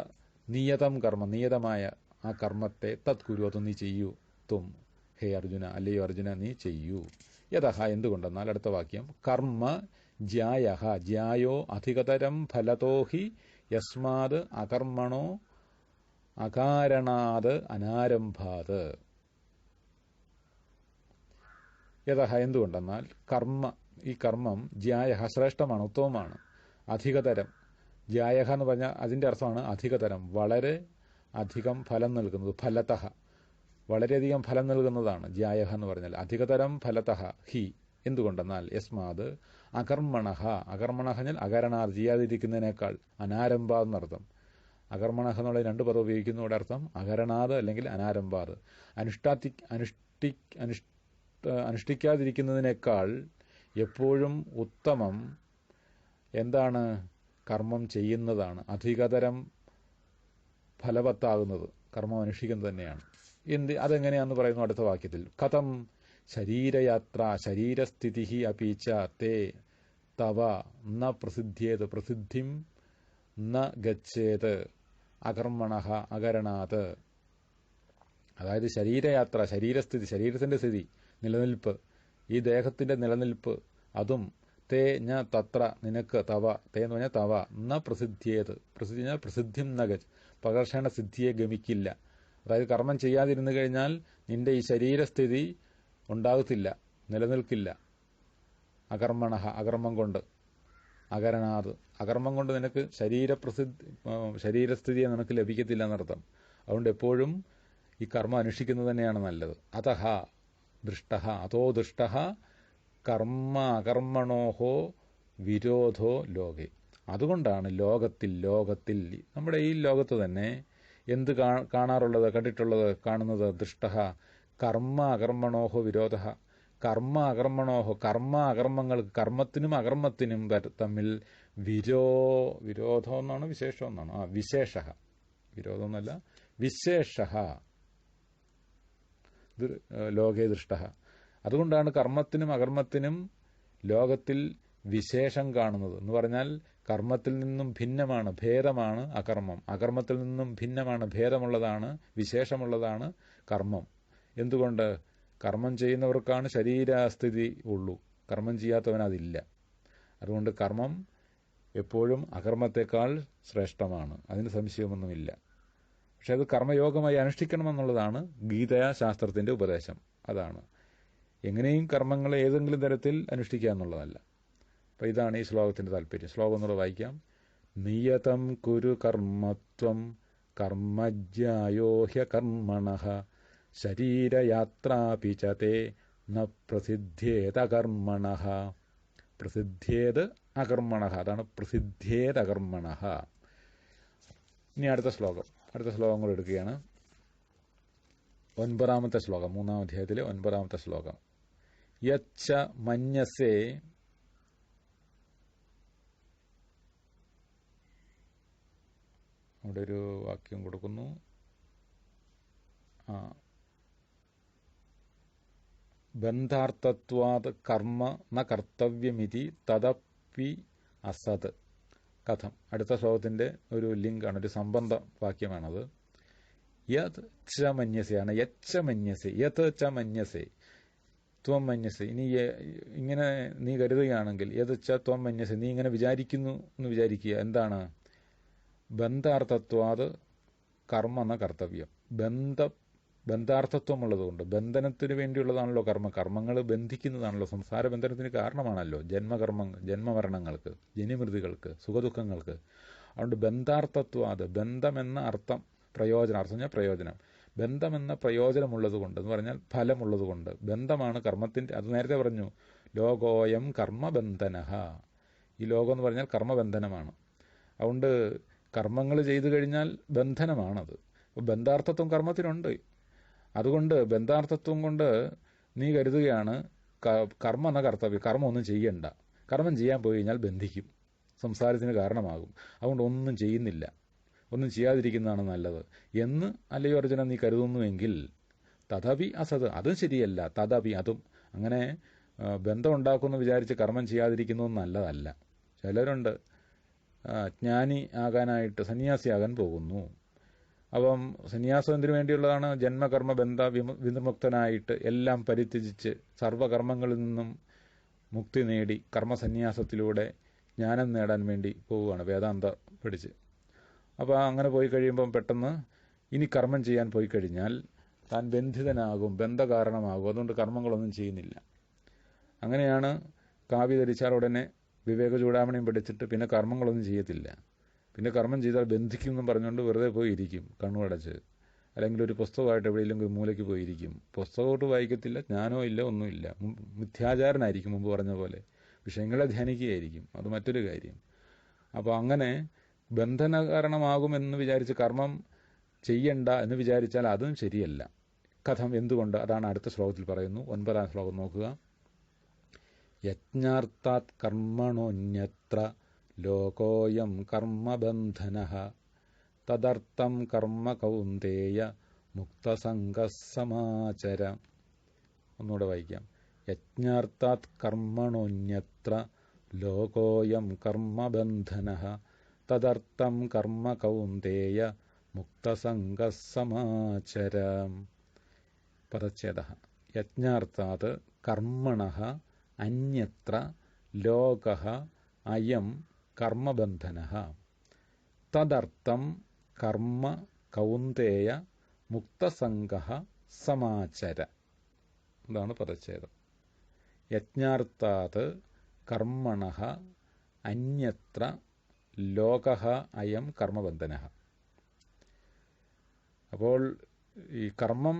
നിയതം കർമ്മം, നിയതമായ ആ കർമ്മത്തെ തത്കുരു, അത് നീ ചെയ്യൂ. ത്വം ഹേ അർജുന, അല്ലയോ അർജുന നീ ചെയ്യൂ. യതഹ, എന്തുകൊണ്ടെന്നാൽ അടുത്ത വാക്യം, കർമ്മ ജ്യായഃ, ജ്യായോ അധികതരം ഫലതോ ഹി യസ്മാത് അകർമ്മണോ അകാരണാത് അനാരംഭാത്. യതഹ, എന്തുകൊണ്ടെന്നാൽ, കർമ്മ, ഈ കർമ്മം, ജ്യായഃ ശ്രേഷ്ഠമാണ്, ഉത്തമമാണ്. അധികതരം, ജ്യായഃ എന്ന് പറഞ്ഞാൽ അതിൻ്റെ അർത്ഥമാണ് അധികതരം, വളരെ അധികം ഫലം നൽകുന്നത്. ഫലതഃ, വളരെയധികം ഫലം നൽകുന്നതാണ് ജ്യായഃ എന്ന് പറഞ്ഞാൽ. അധികതരം ഫലതഃ ഹി, എന്തുകൊണ്ടെന്നാൽ, യസ്മാത് അകർമ്മണഃ, അകർമ്മണഃ എന്നാൽ അകരണാത്, ചെയ്യാതിരിക്കുന്നതിനേക്കാൾ, അനാരംഭാത് എന്നർത്ഥം. അകർമ്മണഃ എന്നുള്ള രണ്ട് പദം ഉപയോഗിക്കുന്നതോടെ അർത്ഥം അകരണാത് അല്ലെങ്കിൽ അനാരംഭാത്. അനുഷ്ഠിക്കാതിരിക്കുന്നതിനേക്കാൾ എപ്പോഴും ഉത്തമം എന്താണ്? കർമ്മം ചെയ്യുന്നതാണ്. അധികതരം ഫലവത്താകുന്നത് കർമ്മം അനുഷ്ഠിക്കുന്നത് തന്നെയാണ്. അതെങ്ങനെയാണെന്ന് പറയുന്നു അടുത്ത വാക്യത്തിൽ. കഥം ശരീരയാത്ര ശരീരസ്ഥിതി അപി ച തേ തവ ന പ്രസിദ്ധ്യേത്, പ്രസിദ്ധിം ന ഗച്ഛേത് അകർമ്മണഃ അകരണാത്. അതായത് ശരീരയാത്ര, ശരീരസ്ഥിതി, ശരീരത്തിന്റെ സ്ഥിതി, നിലനിൽപ്പ്, ഈ ദേഹത്തിന്റെ നിലനിൽപ്പ്, അതും തേ ഞ തത്ര നിനക്ക് തവ, തേ എന്ന് പറഞ്ഞാൽ തവ, ന പ്രസിദ്ധിയേത്, പ്രസിദ്ധി പറഞ്ഞാൽ പ്രസിദ്ധിം ന ഗച്ഛ, പ്രകർഷണ സിദ്ധിയെ ഗമിക്കില്ല. അതായത് കർമ്മം ചെയ്യാതിരുന്നു കഴിഞ്ഞാൽ നിന്റെ ഈ ശരീരസ്ഥിതി ഉണ്ടാകത്തില്ല, നിലനിൽക്കില്ല. അകർമ്മണഃ അകർമ്മം കൊണ്ട്, അകരണാത് അകർമ്മം കൊണ്ട് നിനക്ക് ശരീരസ്ഥിതിയെ നിനക്ക് ലഭിക്കത്തില്ല എന്നർത്ഥം. അതുകൊണ്ട് എപ്പോഴും ഈ കർമ്മം അനുഷ്ഠിക്കുന്നത് തന്നെയാണ് നല്ലത്. അതഹ ദൃഷ്ടഃ, അതോ ദൃഷ്ടഃ കർമ്മ അകർമ്മണോഹോ വിരോധോ ലോകെ. അതുകൊണ്ടാണ് ലോകത്തിൽ നമ്മുടെ ഈ ലോകത്ത് തന്നെ എന്ത് കാണാറുള്ളത്, കണ്ടിട്ടുള്ളത്, കാണുന്നത്? ദൃഷ്ടഃ കർമ്മ അകർമ്മണോഹോ വിരോധ. കർമ്മ അകർമ്മണോഹോ, കർമ്മ അകർമ്മങ്ങൾക്ക്, കർമ്മത്തിനും അകർമ്മത്തിനും തമ്മിൽ വിരോധം എന്നാണ്, വിശേഷം എന്നാണ്, വിശേഷ, വിരോധം എന്നല്ല, വിശേഷ ലോകേ ദൃഷ്ട. അതുകൊണ്ടാണ് കർമ്മത്തിനും അകർമ്മത്തിനും ലോകത്തിൽ വിശേഷം കാണുന്നത്. എന്ന് പറഞ്ഞാൽ കർമ്മത്തിൽ നിന്നും ഭിന്നമാണ്, ഭേദമാണ് അകർമ്മം. അകർമ്മത്തിൽ നിന്നും ഭിന്നമാണ്, ഭേദമുള്ളതാണ്, വിശേഷമുള്ളതാണ് കർമ്മം. എന്തുകൊണ്ട്? കർമ്മം ചെയ്യുന്നവർക്കാണ് ശരീരസ്ഥിതി ഉള്ളൂ, കർമ്മം ചെയ്യാത്തവനതില്ല. അതുകൊണ്ട് കർമ്മം എപ്പോഴും അകർമ്മത്തെക്കാൾ ശ്രേഷ്ഠമാണ്, അതിന് സംശയമൊന്നുമില്ല. പക്ഷെ അത് കർമ്മയോഗമായി അനുഷ്ഠിക്കണമെന്നുള്ളതാണ് ഗീതാശാസ്ത്രത്തിന്റെ ഉപദേശം. അതാണ് എങ്ങനെയും കർമ്മങ്ങൾ ഏതെങ്കിലും തരത്തിൽ അനുഷ്ഠിക്കുക എന്നുള്ളതല്ല. അപ്പം ഇതാണ് ഈ ശ്ലോകത്തിന്റെ താല്പര്യം. ശ്ലോകം എന്നുള്ളത് വായിക്കാം. നിയതം കുരു കർമ്മത്വം കർമ്മജ്ഞായോ ഹ്യകർമ്മണഃ ശരീരയാത്രാപി ച തേ ന പ്രസിദ്ധ്യേതകർമ്മണഃ. പ്രസിദ്ധ്യേത് അകർമ്മണഃ, അതാണ് പ്രസിദ്ധ്യേതകർമ്മണഃ. ഇനി അടുത്ത ശ്ലോകം കൂടെ എടുക്കുകയാണ്. 9-ാമത്തെ ശ്ലോകം, 3-ാം അധ്യായത്തിലെ 9-ാമത്തെ ശ്ലോകം. യച്ഛ മന്യസേ അവിടെ ഒരു വാക്യം കൊടുക്കുന്നു. ബന്ധാർത്ഥത്വാത് കർമ്മ ന കർത്തവ്യമിതി തദപി അസത്. കഥം. അടുത്ത ശ്ലോകത്തിന്റെ ഒരു ലിങ്കാണ്, ഒരു സംബന്ധ വാക്യമാണത്. യത് ച മന്യസയാണ്. യച്ച മന്യസേ, യത് ച മന്യസേ ത്വം മന്യസേ. ഇനി ഇങ്ങനെ നീ കരുതുകയാണെങ്കിൽ, യത് ച ത്വം മന്യസേ, നീ ഇങ്ങനെ വിചാരിക്കുന്നു എന്ന് വിചാരിക്കുക. എന്താണ്? ബന്ധാർത്ഥത്വാത് കർമ്മ ന കർത്തവ്യം. ബന്ധാർത്ഥത്വമുള്ളതുകൊണ്ട്, ബന്ധനത്തിന് വേണ്ടിയുള്ളതാണല്ലോ കർമ്മങ്ങൾ ബന്ധിക്കുന്നതാണല്ലോ, സംസാര ബന്ധനത്തിന് കാരണമാണല്ലോ ജന്മമരണങ്ങൾക്ക്, ജനിമൃതികൾക്ക്, സുഖദുഃഖങ്ങൾക്ക്. അതുകൊണ്ട് ബന്ധാർത്ഥത്വാത്, ബന്ധമെന്ന അർത്ഥം, പ്രയോജനം, ബന്ധമെന്ന പ്രയോജനമുള്ളതുകൊണ്ട് എന്ന് പറഞ്ഞാൽ ഫലമുള്ളതുകൊണ്ട്, ബന്ധമാണ് കർമ്മത്തിന്റെ. അത് നേരത്തെ പറഞ്ഞു, ലോകോയം കർമ്മബന്ധനഃ. ഈ ലോകം എന്ന് പറഞ്ഞാൽ കർമ്മബന്ധനമാണ്. അതുകൊണ്ട് കർമ്മങ്ങൾ ചെയ്തു കഴിഞ്ഞാൽ ബന്ധനമാണത്. ബന്ധാർത്ഥത്വം കർമ്മത്തിനുണ്ട്. അതുകൊണ്ട് ബന്ധാർത്ഥത്വം കൊണ്ട് നീ കരുതുകയാണ് കർമ്മ എന്ന കർത്തവ്യം, കർമ്മം ഒന്നും ചെയ്യണ്ട, കർമ്മം ചെയ്യാൻ പോയി കഴിഞ്ഞാൽ ബന്ധിക്കും, സംസാരത്തിന് കാരണമാകും. അതുകൊണ്ട് ഒന്നും ചെയ്യുന്നില്ല, ഒന്നും ചെയ്യാതിരിക്കുന്നതാണ് നല്ലത് എന്ന് അല്ലയോ അർജുന നീ കരുതുന്നുവെങ്കിൽ, തഥപി അസത്, അതും ശരിയല്ല. തഥപി, അതും അങ്ങനെ ബന്ധം ഉണ്ടാക്കുമെന്ന് വിചാരിച്ച് കർമ്മം ചെയ്യാതിരിക്കുന്നതും നല്ലതല്ല. ചിലരുണ്ട് ജ്ഞാനി ആകാനായിട്ട് സന്യാസിയാകാൻ പോകുന്നു. അപ്പം സന്യാസം എന്തിനു വേണ്ടിയുള്ളതാണ്? ജന്മകർമ്മ ബന്ധ വിമുക്തനായിട്ട് എല്ലാം പരിത്യജിച്ച് സർവകർമ്മങ്ങളിൽ നിന്നും മുക്തി നേടി കർമ്മസന്യാസത്തിലൂടെ ജ്ഞാനം നേടാൻ വേണ്ടി പോവുകയാണ്, വേദാന്ത പഠിച്ച്. അപ്പോൾ അങ്ങനെ പോയി കഴിയുമ്പം പെട്ടെന്ന് ഇനി കർമ്മം ചെയ്യാൻ പോയി കഴിഞ്ഞാൽ താൻ ബന്ധിതനാകും, ബന്ധകാരണമാകും. അതുകൊണ്ട് കർമ്മങ്ങളൊന്നും ചെയ്യുന്നില്ല. അങ്ങനെയാണ് കാവ്യ ധരിച്ചാൽ ഉടനെ വിവേക ചൂടാമണിയും പഠിച്ചിട്ട് പിന്നെ കർമ്മങ്ങളൊന്നും ചെയ്യത്തില്ല. പിന്നെ കർമ്മം ചെയ്താൽ ബന്ധിക്കുമെന്നും പറഞ്ഞുകൊണ്ട് വെറുതെ പോയി ഇരിക്കും കണ്ണുടച്ച്. അല്ലെങ്കിൽ ഒരു പുസ്തകമായിട്ട് എവിടെയെങ്കിലും മൂലയ്ക്ക് പോയിരിക്കും. പുസ്തകമായിട്ട് വായിക്കത്തില്ല, ജ്ഞാനവും ഇല്ല, ഒന്നുമില്ല. മിഥ്യാചാരനായിരിക്കും, മുമ്പ് പറഞ്ഞ പോലെ. വിഷയങ്ങളെ ധ്യാനിക്കുകയായിരിക്കും, അത് മറ്റൊരു കാര്യം. അപ്പോൾ അങ്ങനെ ബന്ധന കാരണമാകുമെന്ന് വിചാരിച്ച് കർമ്മം ചെയ്യണ്ട എന്ന് വിചാരിച്ചാൽ അതും ശരിയല്ല. കഥം, എന്തുകൊണ്ട്? അതാണ് അടുത്ത ശ്ലോകത്തിൽ പറയുന്നു. 9-ാം ശ്ലോകം നോക്കുക. യജ്ഞാർത്ഥാത് കർമ്മണോന്യത്ര ലോകോയം കർമ്മബന്ധനഃ തദർത്ഥം കർമ്മ കൗന്ദേയ മുക്തസംഗസമാചര. ഒന്നുകൂടെ വായിക്കാം. യജ്ഞാർത്ഥാത് കർമ്മണോന്യത്ര ലോകോയം കർമ്മബന്ധനഃ തദർത്ഥം കർമ്മ കൗന്ദേയ മുക്തസംഗഃ സമാചര. പദച്ഛേദഃ. യജ്ഞാർത്ഥാത് കർമ്മണഃ അന്യത്ര ലോകഃ അയം കർമ്മബന്ധനഃ. തദർത്ഥം കർമ്മ കൗന്ദേയ മുക്തസംഗഃ സമാചര. ഇതാണ് പദച്ഛേദം. യജ്ഞാർത്ഥാത് കർമ്മണഃ അന്യത്ര ലോകഃ അയം കർമ്മബന്ധനഃ. അപ്പോൾ ഈ കർമ്മം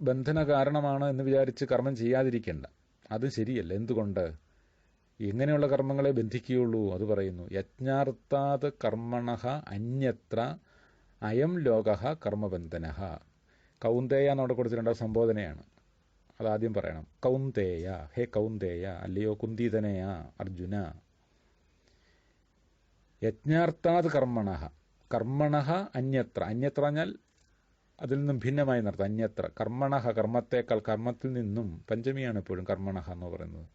ബന്ധന കാരണമാണ് എന്ന് വിചാരിച്ച് കർമ്മം ചെയ്യാതിരിക്കേണ്ട. അതും ശരിയല്ല. എന്തുകൊണ്ട്? എങ്ങനെയുള്ള കർമ്മങ്ങളെ ബന്ധിക്കുകയുള്ളൂ അത് പറയുന്നു. യജ്ഞാർത്ഥാത് കർമ്മണഃ അന്യത്ര അയം ലോകഃ കർമ്മബന്ധനഃ. കൗന്ദേയ എന്നവിടെ കൊടുത്തിട്ടുണ്ട്. സംബോധനയാണ്. അതാദ്യം പറയണം. കൗന്ദേയ, ഹേ കൗന്ദേയ, അല്ലയോ കുന്തിതനയ അർജുന. യജ്ഞാർത്ഥാത് കർമ്മണഃ, കർമ്മണഃ അന്യത്ര, അന്യത്ര പറഞ്ഞാൽ അതിൽ നിന്നും ഭിന്നമായി നടത്തും. അന്യത്ര കർമ്മണഃ, കർമ്മത്തേക്കാൾ, കർമ്മത്തിൽ നിന്നും, പഞ്ചമിയാണ് എപ്പോഴും കർമ്മണഃ എന്ന് പറയുന്നത്.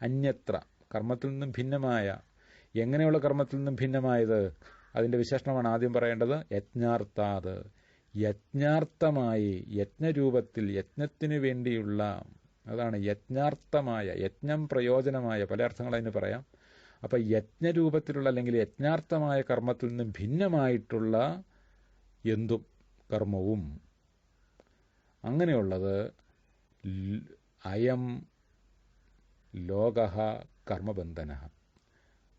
അന്യത്ര കർമ്മത്തിൽ നിന്നും ഭിന്നമായ. എങ്ങനെയുള്ള കർമ്മത്തിൽ നിന്നും ഭിന്നമായത്? അതിൻ്റെ വിശേഷണമാണ് ആദ്യം പറയേണ്ടത്. യജ്ഞാർത്ഥാത്, യജ്ഞാർത്ഥമായി, യജ്ഞരൂപത്തിൽ, യജ്ഞത്തിന് വേണ്ടിയുള്ള, അതാണ് യജ്ഞാർത്ഥമായ, യജ്ഞം പ്രയോജനമായ, പല അർത്ഥങ്ങൾ അതിന് പറയാം. അപ്പം യജ്ഞരൂപത്തിലുള്ള അല്ലെങ്കിൽ യജ്ഞാർത്ഥമായ കർമ്മത്തിൽ നിന്നും ഭിന്നമായിട്ടുള്ള എന്തും കർമ്മവും, അങ്ങനെയുള്ളത് അയം ലോകഃ കർമ്മബന്ധനഃ.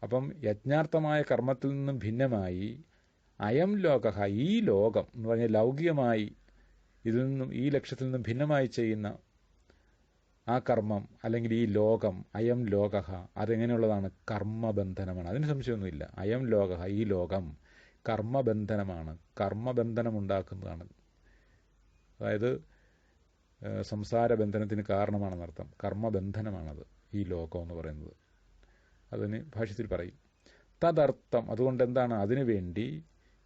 അപ്പം യജ്ഞാർത്ഥമായ കർമ്മത്തിൽ നിന്നും ഭിന്നമായി അയം ലോകഃ, ഈ ലോകം എന്ന് പറഞ്ഞാൽ ലൗകികമായി ഇതിൽ നിന്നും, ഈ ലക്ഷ്യത്തിൽ നിന്നും ഭിന്നമായി ചെയ്യുന്ന ആ കർമ്മം അല്ലെങ്കിൽ ഈ ലോകം, അയം ലോകഃ, അതെങ്ങനെയുള്ളതാണ്? കർമ്മബന്ധനമാണ്. അതിന് സംശയമൊന്നുമില്ല. അയം ലോകഃ, ഈ ലോകം കർമ്മബന്ധനമാണ്, കർമ്മബന്ധനമുണ്ടാക്കുന്നതാണ്. അതായത് സംസാരബന്ധനത്തിന് കാരണമാണെന്നർത്ഥം. കർമ്മബന്ധനമാണത് ഈ ലോകം എന്ന് പറയുന്നത്. അതിന് ഭാഷ്യത്തിൽ പറയും. തദർത്ഥം, അതുകൊണ്ട് എന്താണ്? അതിനു വേണ്ടി,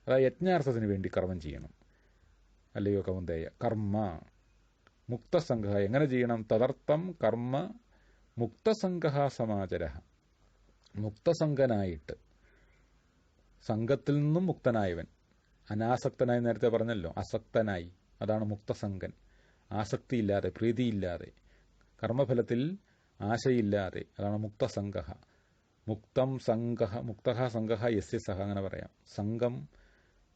അതായത് യജ്ഞാർത്ഥത്തിന് വേണ്ടി കർമ്മം ചെയ്യണം. അല്ലയോ കൗന്ദേയ, കർമ്മ മുക്തസംഘ, എങ്ങനെ ചെയ്യണം? തദർത്ഥം കർമ്മ മുക്തസംഘ സമാചര, മുക്തസംഘനായിട്ട്, സംഘത്തിൽ നിന്നും മുക്തനായവൻ, അനാസക്തനായി നേരത്തെ പറഞ്ഞല്ലോ, അസക്തനായി, അതാണ് മുക്തസംഘൻ. ആസക്തിയില്ലാതെ, പ്രീതിയില്ലാതെ, കർമ്മഫലത്തിൽ ആശയില്ലാതെ, അതാണ് മുക്തസംഘ. മുക്തം സംഘ, മുക്തഃ സംഘഃ യസ്യ സഹ, അങ്ങനെ പറയാം. സംഘം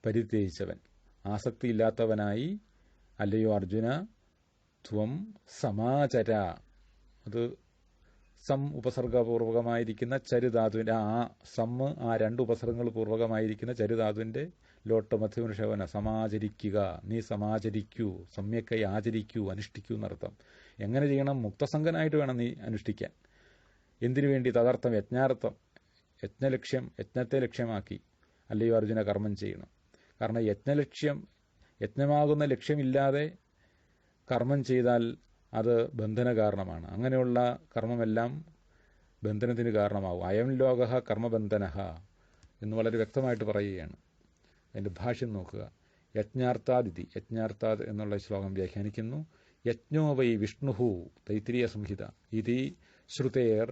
പരിത്യജിച്ചവൻ, ആസക്തിയില്ലാത്തവനായി, അല്ലയോ അർജുന, ത്വം സമാചര, അത് സം ഉപസർഗപൂർവകമായിരിക്കുന്ന ചരുധാതുവിൻ്റെ ആ സമ്മ്, ആ രണ്ട് ഉപസർഗങ്ങൾ പൂർവകമായിരിക്കുന്ന ചരുധാതുവിൻ്റെ ലോട്ട് മധ്യമനുഷവന, സമാചരിക്കുക, നീ സമാചരിക്കൂ, സമ്യക്കായി ആചരിക്കൂ, അനുഷ്ഠിക്കൂ എന്നർത്ഥം. എങ്ങനെ ചെയ്യണം? മുക്തസംഘനായിട്ട് വേണം നീ അനുഷ്ഠിക്കാൻ. എന്തിനു വേണ്ടി? തദർത്ഥം, യജ്ഞാർത്ഥം, യജ്ഞലക്ഷ്യം, യജ്ഞത്തെ ലക്ഷ്യമാക്കി അല്ലയോ അർജുന കർമ്മം ചെയ്യണം. കാരണം യജ്ഞമാകുന്ന ലക്ഷ്യമില്ലാതെ കർമ്മം ചെയ്താൽ അത് ബന്ധന കാരണമാണ്. അങ്ങനെയുള്ള കർമ്മമെല്ലാം ബന്ധനത്തിന് കാരണമാവും. അയം ലോകഃ കർമ്മബന്ധനഃ എന്ന് വളരെ വ്യക്തമായിട്ട് പറയുകയാണ്. അതിൻ്റെ ഭാഷ്യം നോക്കുക. യജ്ഞാർത്ഥാദിതി, യജ്ഞാർത്ഥാദ് എന്നുള്ള ശ്ലോകം വ്യാഖ്യാനിക്കുന്നു. യജ്ഞോ വൈ വിഷ്ണുഃ, തൈത്തിരീയ സംഹിത, ഇതി ശ്രുതേർ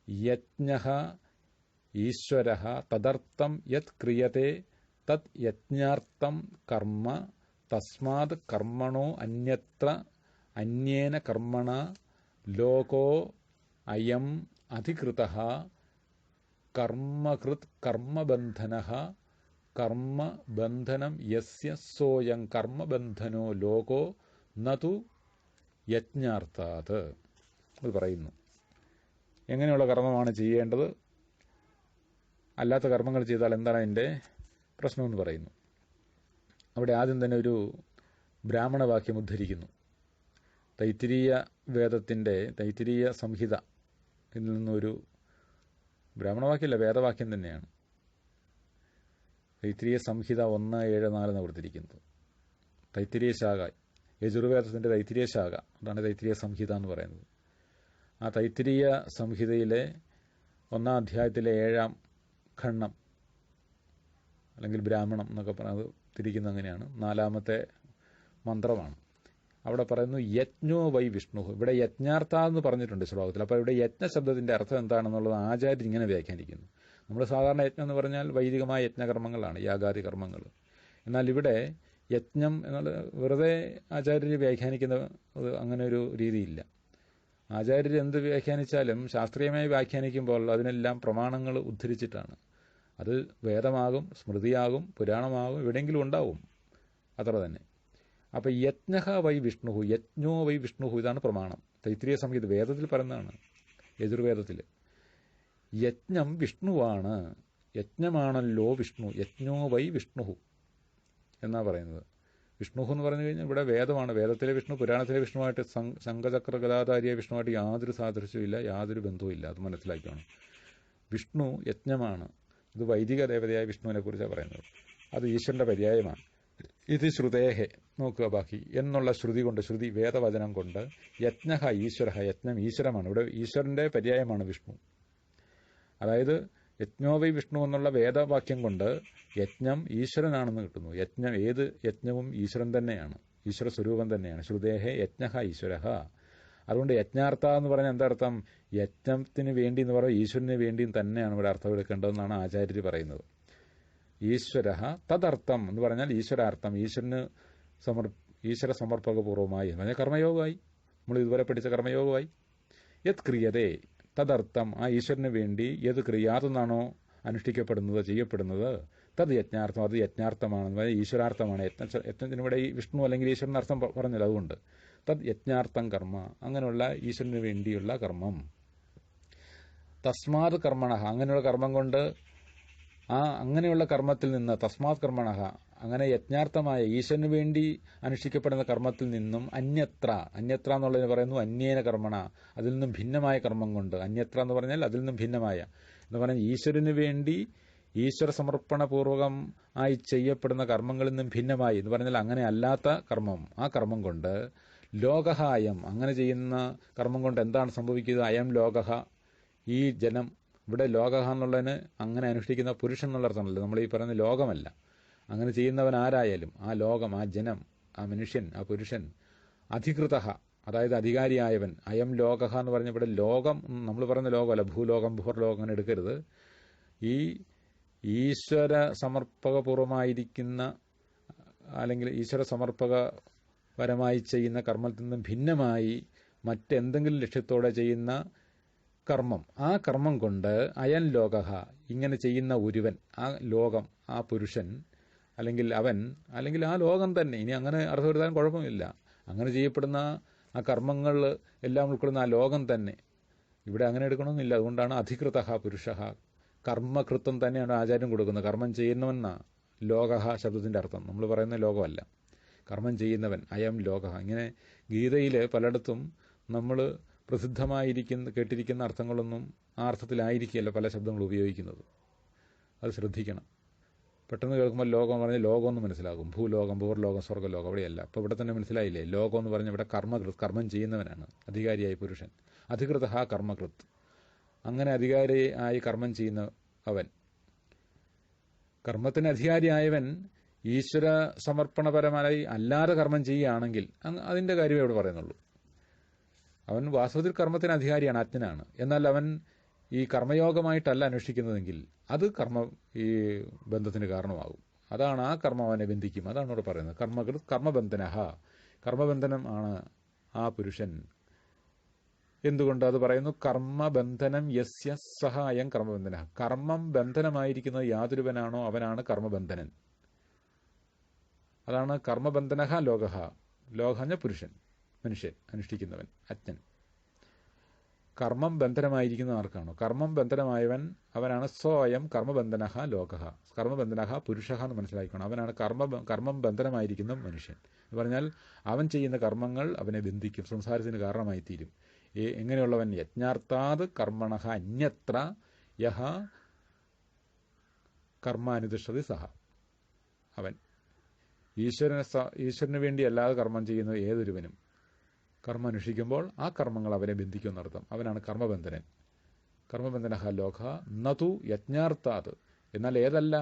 യജ്ഞഃ ഈശ്വരഃ തദർത്ഥം യത് ക്രിയത്തെ തത് യജ്ഞാർത്ഥം കർമ്മ തസ്മാത് കർമ്മണോ അന്യത്ര അന്യേന കർമ്മണ ലോകോ അയം അധികൃതഃ കർമ്മകൃത് കർമ്മബന്ധനഃ കർമ്മബന്ധനം യസ്യ സോയം കർമ്മബന്ധനോ ലോകോ നതു യജ്ഞാർത്ഥാത്. അത് പറയുന്നു. എങ്ങനെയുള്ള കർമ്മമാണ് ചെയ്യേണ്ടത്? അല്ലാത്ത കർമ്മങ്ങൾ ചെയ്താൽ എന്താണ് അതിൻ്റെ പ്രശ്നമെന്ന് പറയുന്നു. അവിടെ ആദ്യം തന്നെ ഒരു ബ്രാഹ്മണവാക്യം ഉദ്ധരിക്കുന്നു. തൈത്തിരീയ വേദത്തിൻ്റെ, തൈത്തിരീയ സംഹിത ഇതിൽ നിന്നൊരു ബ്രാഹ്മണവാക്യമല്ല, വേദവാക്യം തന്നെയാണ്. തൈത്തിരീയ സംഹിത 1.7.4 കൊടുത്തിരിക്കുന്നത്. തൈത്തിരീയ ശാഖ, യജുർവേദത്തിൻ്റെ തൈത്തിരീയ ശാഖ, അതാണ് തൈത്തിരീയ സംഹിത എന്ന് പറയുന്നത്. ആ തൈത്തിരീയ സംഹിതയിലെ 1-ാം അധ്യായത്തിലെ 7-ാം ഖണ്ഡം അല്ലെങ്കിൽ ബ്രാഹ്മണം എന്നൊക്കെ പറയുന്നത് തിരിക്കുന്നത് അങ്ങനെയാണ്. 4-ാമത്തെ മന്ത്രമാണ്. അവിടെ പറയുന്നു യജ്ഞോ വൈ വിഷ്ണു. ഇവിടെ യജ്ഞാർത്ഥ എന്ന് പറഞ്ഞിട്ടുണ്ട് ശ്ലോകത്തിൽ. അപ്പോൾ ഇവിടെ യജ്ഞ ശബ്ദത്തിൻ്റെ അർത്ഥം എന്താണെന്നുള്ളത് ആചാര്യൻ ഇങ്ങനെ വ്യാഖ്യാനിക്കുന്നു. നമ്മൾ സാധാരണ യജ്ഞം എന്ന് പറഞ്ഞാൽ വൈദികമായ യജ്ഞകർമ്മങ്ങളാണ്, യാഗാദി കർമ്മങ്ങൾ. എന്നാൽ ഇവിടെ യജ്ഞം എന്നുള്ള വെറുതെ ആചാര്യർ വ്യാഖ്യാനിക്കുന്ന അങ്ങനെ ഒരു രീതിയില്ല. ആചാര്യർ എന്ത് വ്യാഖ്യാനിച്ചാലും ശാസ്ത്രീയമായി വ്യാഖ്യാനിക്കുമ്പോൾ അതിനെല്ലാം പ്രമാണങ്ങൾ ഉദ്ധരിച്ചിട്ടാണ്. അത് വേദമാകും, സ്മൃതിയാകും, പുരാണമാകും, എവിടെയെങ്കിലും ഉണ്ടാവും, അത്ര തന്നെ. അപ്പം യജ്ഞ വൈ വിഷ്ണു, യജ്ഞോ വൈ വിഷ്ണു, ഇതാണ് പ്രമാണം. തൈത്രീയ സംഹിത വേദത്തിൽ പറയുന്നതാണ്, യജുർവേദത്തിൽ. യജ്ഞം വിഷ്ണുവാണ്, യജ്ഞമാണല്ലോ വിഷ്ണു, യജ്ഞോ വൈ വിഷ്ണു എന്നാണ് പറയുന്നത്. വിഷ്ണു എന്ന് പറഞ്ഞു കഴിഞ്ഞാൽ ഇവിടെ വേദമാണ്. വേദത്തിലെ വിഷ്ണു പുരാണത്തിലെ വിഷ്ണുവായിട്ട് ശംഖചക്ര ഗദാധാരിയ വിഷ്ണുവായിട്ട് യാതൊരു സാദൃശ്യമില്ല, യാതൊരു ബന്ധവുമില്ല. അത് മനസ്സിലാക്കണം. വിഷ്ണു യജ്ഞമാണ്. ഇത് വൈദിക ദേവതയായ വിഷ്ണുവിനെ കുറിച്ചാണ് പറയുന്നത്. അത് ഈശ്വരൻ്റെ പര്യായമാണ്. ഇത് ശ്രുതേഹെ, നോക്കുക ബാക്കി, എന്നുള്ള ശ്രുതി കൊണ്ട്, ശ്രുതി വേദവചനം കൊണ്ട്, യജ്ഞ ഈശ്വര, യജ്ഞം ഈശ്വരമാണ്. ഇവിടെ ഈശ്വരൻ്റെ പര്യായമാണ് വിഷ്ണു. അതായത് യജ്ഞോവൈ വിഷ്ണു എന്നുള്ള വേദവാക്യം കൊണ്ട് യജ്ഞം ഈശ്വരനാണെന്ന് കിട്ടുന്നു. യജ്ഞം, ഏത് യജ്ഞവും ഈശ്വരൻ തന്നെയാണ്, ഈശ്വര സ്വരൂപം തന്നെയാണ്. ശ്രുതേഹെ യജ്ഞ ഈശ്വര. അതുകൊണ്ട് യജ്ഞാർത്ഥ എന്ന് പറഞ്ഞാൽ എന്താ അർത്ഥം? യജ്ഞത്തിന് വേണ്ടി എന്ന് പറയുന്നത് ഈശ്വരന് വേണ്ടിയും തന്നെയാണ് ഇവിടെ അർത്ഥം എടുക്കേണ്ടതെന്നാണ് ആചാര്യർ പറയുന്നത്. ഈശ്വര തദർത്ഥം എന്ന് പറഞ്ഞാൽ ഈശ്വരാർത്ഥം, ഈശ്വര സമർപ്പകപൂർവമായി എന്ന് പറഞ്ഞാൽ കർമ്മയോഗമായി, നമ്മൾ ഇതുവരെ പഠിച്ച കർമ്മയോഗമായി. യത് ക്രിയതേ തദർത്ഥം, ആ ഈശ്വരന് വേണ്ടി യത് ക്രിയാതെന്നാണോ അനുഷ്ഠിക്കപ്പെടുന്നത്, ചെയ്യപ്പെടുന്നത്, തത് യജ്ഞാർത്ഥം, അത് യജ്ഞാർത്ഥമാണെന്ന് പറഞ്ഞാൽ ഈശ്വരാർത്ഥമാണ്. യജ്ഞത്തിനിവിടെ ഈ വിഷ്ണു അല്ലെങ്കിൽ ഈശ്വരൻ അർത്ഥം പറഞ്ഞില്ല, അതുകൊണ്ട് തത് യജ്ഞാർത്ഥം കർമ്മ, അങ്ങനെയുള്ള ഈശ്വരന് വേണ്ടിയുള്ള കർമ്മം. തസ്മാത് കർമ്മണ, അങ്ങനെയുള്ള കർമ്മം കൊണ്ട്, അങ്ങനെയുള്ള കർമ്മത്തിൽ നിന്ന്, തസ്മാത് കർമ്മണ, അങ്ങനെ യജ്ഞാർത്ഥമായ ഈശ്വരന് വേണ്ടി അനുഷ്ഠിക്കപ്പെടുന്ന കർമ്മത്തിൽ നിന്നും അന്യത്ര എന്നുള്ളതിന് പറയുന്നു അന്യേന കർമ്മണ, അതിൽ നിന്നും ഭിന്നമായ കർമ്മം കൊണ്ട്. അന്യത്ര എന്ന് പറഞ്ഞാൽ അതിൽ നിന്നും ഭിന്നമായ എന്ന് പറഞ്ഞാൽ ഈശ്വരന് വേണ്ടി ഈശ്വര സമർപ്പണപൂർവകം ആയി ചെയ്യപ്പെടുന്ന കർമ്മങ്ങളിൽ നിന്നും ഭിന്നമായി എന്ന് പറഞ്ഞാൽ അങ്ങനെ അല്ലാത്ത കർമ്മം, ആ കർമ്മം കൊണ്ട് ലോകഹ അയം, അങ്ങനെ ചെയ്യുന്ന കർമ്മം കൊണ്ട് എന്താണ് സംഭവിക്കുന്നത്? അയം ലോകഹ, ഈ ജനം. ഇവിടെ ലോകഹ എന്നുള്ളതിന് അങ്ങനെ അനുഷ്ഠിക്കുന്ന പുരുഷൻ എന്നുള്ള അർത്ഥമല്ല, നമ്മൾ ഈ പറയുന്ന ലോകമല്ല. അങ്ങനെ ചെയ്യുന്നവൻ ആരായാലും ആ ലോകം, ആ ജനം, ആ മനുഷ്യൻ, ആ പുരുഷൻ, അധികൃത, അതായത് അധികാരിയായവൻ. അയം ലോകഹ എന്ന് പറഞ്ഞ ഇവിടെ ലോകം നമ്മൾ പറയുന്ന ലോകമല്ല, ഭൂലോകം, ഭൂർലോകം അങ്ങനെ എടുക്കരുത്. ഈ ഈശ്വര സമർപ്പകപൂർവമായിരിക്കുന്ന അല്ലെങ്കിൽ ഈശ്വര സമർപ്പകപരമായി ചെയ്യുന്ന കർമ്മത്തിൽ നിന്നും ഭിന്നമായി മറ്റെന്തെങ്കിലും ലക്ഷ്യത്തോടെ ചെയ്യുന്ന കർമ്മം, ആ കർമ്മം കൊണ്ട് അയൻ ലോകഹ, ഇങ്ങനെ ചെയ്യുന്ന ഒരുവൻ, ആ ലോകം, ആ പുരുഷൻ, അല്ലെങ്കിൽ അവൻ, അല്ലെങ്കിൽ ആ ലോകം തന്നെ, ഇനി അങ്ങനെ അർത്ഥം വരുത്താൻ കുഴപ്പമില്ല. അങ്ങനെ ചെയ്യപ്പെടുന്ന ആ കർമ്മങ്ങൾ എല്ലാം ഉൾക്കൊള്ളുന്ന ആ ലോകം തന്നെ. ഇവിടെ അങ്ങനെ എടുക്കണമെന്നില്ല. അതുകൊണ്ടാണ് അധികൃത പുരുഷ, കർമ്മകൃത്വം തന്നെയാണ് ആചാര്യം കൊടുക്കുന്നത്. കർമ്മം ചെയ്യുന്നവൻ ലോകഹ ശബ്ദത്തിൻ്റെ അർത്ഥം, നമ്മൾ പറയുന്ന ലോകമല്ല, കർമ്മം ചെയ്യുന്നവൻ, അയം ലോകഹ. ഇങ്ങനെ ഗീതയിൽ പലയിടത്തും നമ്മൾ കേട്ടിരിക്കുന്ന അർത്ഥങ്ങളൊന്നും ആ അർത്ഥത്തിലായിരിക്കുകയല്ല പല ശബ്ദങ്ങൾ ഉപയോഗിക്കുന്നത്. അത് ശ്രദ്ധിക്കണം. പെട്ടെന്ന് കേൾക്കുമ്പോൾ ലോകം എന്ന് പറഞ്ഞാൽ ലോകമെന്ന് മനസ്സിലാകും. ഭൂലോകം, ഭൂർലോകം, സ്വർഗ്ഗലോകം, അവിടെയല്ല. അപ്പോൾ ഇവിടെ തന്നെ മനസ്സിലായില്ലേ, ലോകം എന്ന് പറഞ്ഞാൽ ഇവിടെ കർമ്മം ചെയ്യുന്നവനാണ്, അധികാരിയായ പുരുഷൻ. അധികൃത കർമ്മകൃത്, അങ്ങനെ അധികാരിയായി കർമ്മം ചെയ്യുന്ന അവൻ. കർമ്മത്തിന് അധികാരിയായവൻ ഈശ്വര സമർപ്പണപരമായി അല്ലാതെ കർമ്മം ചെയ്യുകയാണെങ്കിൽ അതിൻ്റെ കാര്യമേ ഇവിടെ പറയുന്നുള്ളൂ. അവൻ വാസ്തവത്തിൽ കർമ്മത്തിന് അധികാരിയാണ്, അജ്ഞനാണ്. എന്നാൽ അവൻ ഈ കർമ്മയോഗമായിട്ടല്ല അനുഷ്ഠിക്കുന്നതെങ്കിൽ അത് ഈ ബന്ധത്തിന് കാരണമാകും. അതാണ് ആ കർമ്മം അവനെ ബന്ധിക്കും. അതാണ് ഇവിടെ പറയുന്നത്. കർമ്മബന്ധനഹ, കർമ്മബന്ധനം ആണ് ആ പുരുഷൻ. എന്തുകൊണ്ട് അത് പറയുന്നു? കർമ്മബന്ധനം യസ്യ സഹ അയം കർമ്മബന്ധന. കർമ്മം ബന്ധനമായിരിക്കുന്നത് യാതൊരുവനാണോ അവനാണ് കർമ്മബന്ധനൻ. അതാണ് കർമ്മബന്ധനഹ ലോകഹ. ലോകഹ പുരുഷൻ, മനുഷ്യൻ, അനുഷ്ഠിക്കുന്നവൻ, അജ്ഞൻ. കർമ്മം ബന്ധനമായിരിക്കുന്ന ആർക്കാണോ? കർമ്മം ബന്ധനമായവൻ അവനാണ് സ്വയം കർമ്മബന്ധനഹ ലോകഹ. കർമ്മബന്ധനഹ പുരുഷഹ എന്ന് മനസ്സിലാക്കണം. അവനാണ് കർമ്മം ബന്ധനമായിരിക്കുന്ന മനുഷ്യൻ എന്ന് പറഞ്ഞാൽ അവൻ ചെയ്യുന്ന കർമ്മങ്ങൾ അവനെ ബന്ധിക്കും, സംസാരത്തിന് കാരണമായി തീരും. എങ്ങനെയുള്ളവൻ? യജ്ഞാർത്ഥാത് കർമ്മണഹ അന്യത്ര യഹ കർമാനുതിഷ്ഠതി സഹ. അവൻ ഈശ്വരന് വേണ്ടി അല്ലാതെ കർമ്മം ചെയ്യുന്ന ഏതൊരുവനും കർമ്മം അനുഷ്ഠിക്കുമ്പോൾ ആ കർമ്മങ്ങൾ അവനെ ബന്ധിക്കുമെന്നർത്ഥം. അവനാണ് കർമ്മബന്ധനൻ. കർമ്മബന്ധനഹ ലോക നതു യജ്ഞാർത്ഥാത്. എന്നാൽ ഏതല്ല?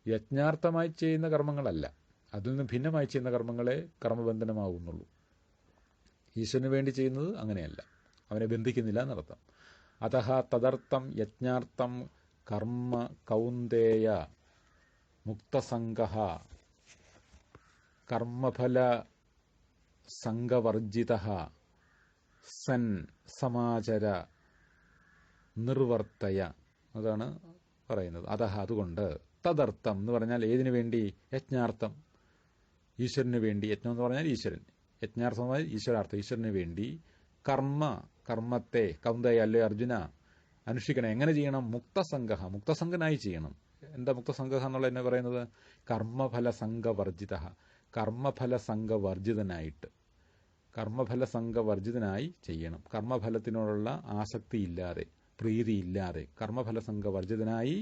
യജ്ഞാർത്ഥമായി ചെയ്യുന്ന കർമ്മങ്ങളല്ല, അതിൽ നിന്ന് ഭിന്നമായി ചെയ്യുന്ന കർമ്മങ്ങളെ കർമ്മബന്ധനമാകുന്നുള്ളൂ. ഈശ്വരന് വേണ്ടി ചെയ്യുന്നത് അങ്ങനെയല്ല, അവനെ ബന്ധിക്കുന്നില്ല എന്നർത്ഥം. അതഹ തദർത്ഥം യജ്ഞാർത്ഥം കർമ്മ കൗന്ദേയ മുക്തസംഗഃ കർമ്മഫല സംഗവർജിതഃ സൻ സമാചര നിർവർത്തയ. അതാണ് പറയുന്നത്. അതഹ അതുകൊണ്ട്, തദർത്ഥം എന്ന് പറഞ്ഞാൽ ഏതിനു വേണ്ടി? യജ്ഞാർത്ഥം, ഈശ്വരന് വേണ്ടി. യജ്ഞം എന്ന് പറഞ്ഞാൽ ഈശ്വരൻ, യജ്ഞാർത്ഥം എന്ന് പറഞ്ഞാൽ ഈശ്വരാർത്ഥം, ഈശ്വരന് വേണ്ടി. കർമ്മത്തെ കൗന്ദയ അല്ലേ അർജുന അനുഷ്ഠിക്കണം. എങ്ങനെ ചെയ്യണം? മുക്തസംഗഃ മുക്തസംഗനായി ചെയ്യണം. എന്താ മുക്തസംഗഃ എന്നുള്ള എന്നെ പറയുന്നത്? കർമ്മഫല സംഘവർജിത, കർമ്മഫല സംഘവർജിതനായിട്ട്, കർമ്മഫല സംഘവർജിതനായി ചെയ്യണം. കർമ്മഫലത്തിനോടുള്ള ആസക്തിയില്ലാതെ, പ്രീതിയില്ലാതെ, കർമ്മഫല സംഘവർജിതനായി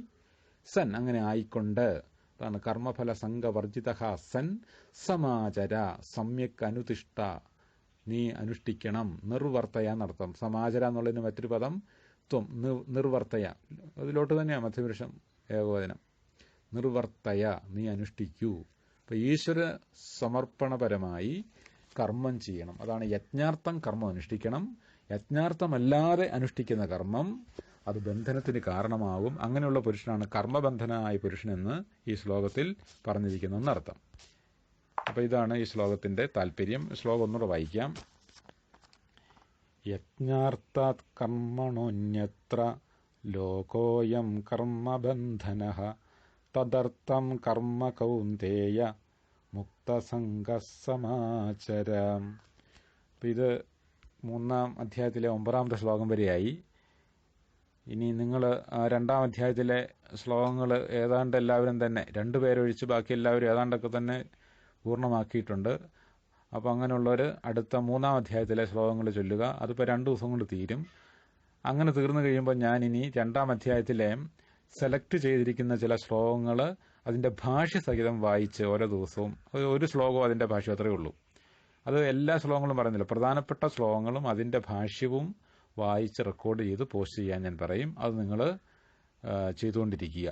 സൻ അങ്ങനെ ആയിക്കൊണ്ട്. അതാണ് കർമ്മഫല സംഘവർജിത സൻ സമാചര സമ്യക് അനുതിഷ്ഠ നീ അനുഷ്ഠിക്കണം. നിർവർത്തയ എന്നർത്ഥം. സമാചര എന്നുള്ളതിന് മറ്റൊരു പദം ത്വം, നിർവർത്തയ, അതിലോട്ട് തന്നെയാണ് മധ്യപുരുഷം ഏകോചനം. നിർവർത്തയ നീ അനുഷ്ഠിക്കൂ. അപ്പൊ ഈശ്വര സമർപ്പണപരമായി കർമ്മം ചെയ്യണം. അതാണ് യജ്ഞാർത്ഥം കർമ്മം അനുഷ്ഠിക്കണം. യജ്ഞാർത്ഥമല്ലാതെ അനുഷ്ഠിക്കുന്ന കർമ്മം അത് ബന്ധനത്തിന് കാരണമാകും. അങ്ങനെയുള്ള പുരുഷനാണ് കർമ്മബന്ധനായ പുരുഷനെന്ന് ഈ ശ്ലോകത്തിൽ പറഞ്ഞിരിക്കുന്നതെന്നർത്ഥം. അപ്പൊ ഇതാണ് ഈ ശ്ലോകത്തിന്റെ താല്പര്യം. ശ്ലോകം ഒന്നുകൂടെ വായിക്കാം. യജ്ഞാർത്ഥാത് കർമ്മണോന്യത്ര ലോകോയം കർമ്മബന്ധനഃ തദർത്ഥം കർമ്മ കൗന്ദേയ മുക്തസംഗഃ സമാചരം. ഇത് 3-ാം അധ്യായത്തിലെ 9-ാമത്തെ ശ്ലോകം വരെയായി. ഇനി നിങ്ങൾ 2-ാം അധ്യായത്തിലെ ശ്ലോകങ്ങൾ ഏതാണ്ട് എല്ലാവരും തന്നെ, 2 പേരൊഴിച്ച് ബാക്കി എല്ലാവരും ഏതാണ്ടൊക്കെ തന്നെ പൂർണ്ണമാക്കിയിട്ടുണ്ട്. അപ്പോൾ അങ്ങനെയുള്ളവർ അടുത്ത 3-ാം അധ്യായത്തിലെ ശ്ലോകങ്ങൾ ചൊല്ലുക. അതിപ്പോൾ 2 ദിവസം കൊണ്ട് തീരും. അങ്ങനെ തീർന്നു കഴിയുമ്പോൾ ഞാനിനി 2-ാം അധ്യായത്തിലെ സെലക്ട് ചെയ്തിരിക്കുന്ന ചില ശ്ലോകങ്ങൾ അതിൻ്റെ ഭാഷ്യ സഹിതം വായിച്ച് ഓരോ ദിവസവും ഒരു ശ്ലോകവും അതിൻ്റെ ഭാഷ്യം അത്രയേ ഉള്ളൂ. അത് എല്ലാ ശ്ലോകങ്ങളും പറയുന്നില്ല, പ്രധാനപ്പെട്ട ശ്ലോകങ്ങളും അതിൻ്റെ ഭാഷ്യവും വായിച്ച് റെക്കോർഡ് ചെയ്ത് പോസ്റ്റ് ചെയ്യാൻ ഞാൻ പറയും. അത് നിങ്ങൾ ചെയ്തുകൊണ്ടിരിക്കുക.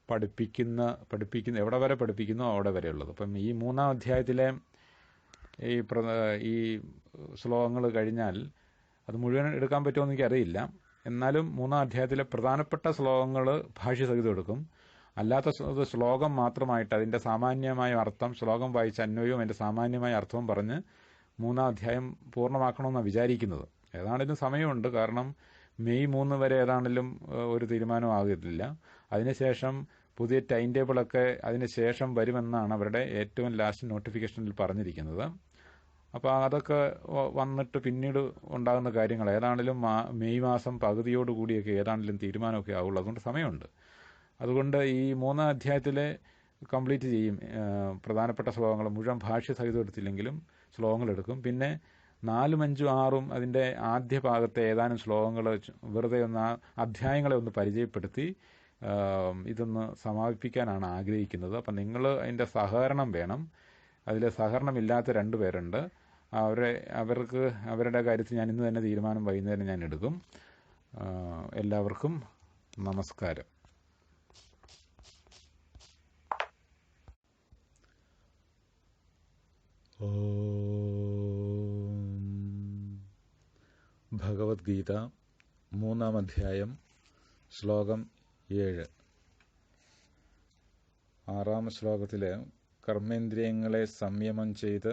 പഠിപ്പിക്കുന്ന എവിടെ വരെ പഠിപ്പിക്കുന്നോ അവിടെ വരെയുള്ളത്. അപ്പം ഈ 3-ാം അധ്യായത്തിലെ ഈ ശ്ലോകങ്ങൾ കഴിഞ്ഞാൽ അത് മുഴുവൻ എടുക്കാൻ പറ്റുമോ എനിക്കറിയില്ല. എന്നാലും 3-ാം അധ്യായത്തിലെ പ്രധാനപ്പെട്ട ശ്ലോകങ്ങൾ ഭാഷ്യസഹിതം എടുക്കും. അല്ലാത്ത ശ്ലോകം മാത്രമായിട്ട് അതിൻ്റെ സാമാന്യമായ അർത്ഥം, ശ്ലോകം വായിച്ച അന്വയവും അതിൻ്റെ സാമാന്യമായ അർത്ഥവും പറഞ്ഞ് 3-ാം അധ്യായം പൂർണ്ണമാക്കണമെന്നാണ് വിചാരിക്കുന്നത്. ഏതാണെങ്കിലും സമയമുണ്ട്. കാരണം മെയ് 3 വരെ ഏതാണെങ്കിലും ഒരു തീരുമാനം ആകില്ല. അതിനുശേഷം പുതിയ ടൈം ടേബിളൊക്കെ അതിനുശേഷം വരുമെന്നാണ് അവരുടെ ഏറ്റവും ലാസ്റ്റ് നോട്ടിഫിക്കേഷനിൽ പറഞ്ഞിരിക്കുന്നത്. അപ്പോൾ അതൊക്കെ വന്നിട്ട് പിന്നീട് ഉണ്ടാകുന്ന കാര്യങ്ങൾ ഏതാണെങ്കിലും മെയ് മാസം പകുതിയോടുകൂടിയൊക്കെ ഏതാണെങ്കിലും തീരുമാനമൊക്കെ ആവുള്ളൂ. അതുകൊണ്ട് സമയമുണ്ട്. അതുകൊണ്ട് ഈ 3-ാം അധ്യായത്തിലെ കംപ്ലീറ്റ് ചെയ്യും. പ്രധാനപ്പെട്ട ശ്ലോകങ്ങൾ മുഴുവൻ ഭാഷ്യ സഹിതം എടുത്തില്ലെങ്കിലും ശ്ലോകങ്ങൾ എടുക്കും. പിന്നെ 4, 5, 6 അതിൻ്റെ ആദ്യ ഭാഗത്തെ ഏതാനും ശ്ലോകങ്ങൾ വെറുതെ ഒന്ന് അധ്യായങ്ങളെ ഒന്ന് പരിചയപ്പെടുത്തി ഇതൊന്ന് സമാപിപ്പിക്കാനാണ് ആഗ്രഹിക്കുന്നത്. അപ്പം നിങ്ങൾ അതിൻ്റെ സഹകരണം വേണം. അതിൽ സഹകരണമില്ലാത്ത 2 പേരുണ്ട്. അവർക്ക് അവരുടെ കാര്യത്തിൽ ഞാൻ ഇന്ന് തന്നെ തീരുമാനം വൈകുന്നേരം ഞാൻ എടുക്കും. എല്ലാവർക്കും നമസ്കാരം. ഭഗവത്ഗീത 3-ാം അധ്യായം ശ്ലോകം 7. 6-ാം ശ്ലോകത്തിൽ കർമ്മേന്ദ്രിയങ്ങളെ സംയമം ചെയ്ത്,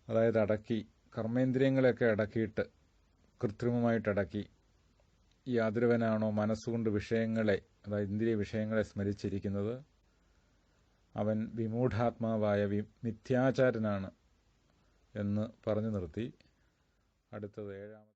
അതായത് അടക്കി, കർമ്മേന്ദ്രിയങ്ങളെയൊക്കെ അടക്കിയിട്ട് കൃത്രിമമായിട്ട് അടക്കി യാതൊരുവനാണോ മനസ്സുകൊണ്ട് വിഷയങ്ങളെ, അതായത് ഇന്ദ്രിയ വിഷയങ്ങളെ സ്മരിച്ചിരിക്കുന്നത് അവൻ വിമൂഢാത്മാവായ മിഥ്യാചാരനാണ് എന്ന് പറഞ്ഞു നിർത്തി. അടുത്തത് 7-ാമത്തെ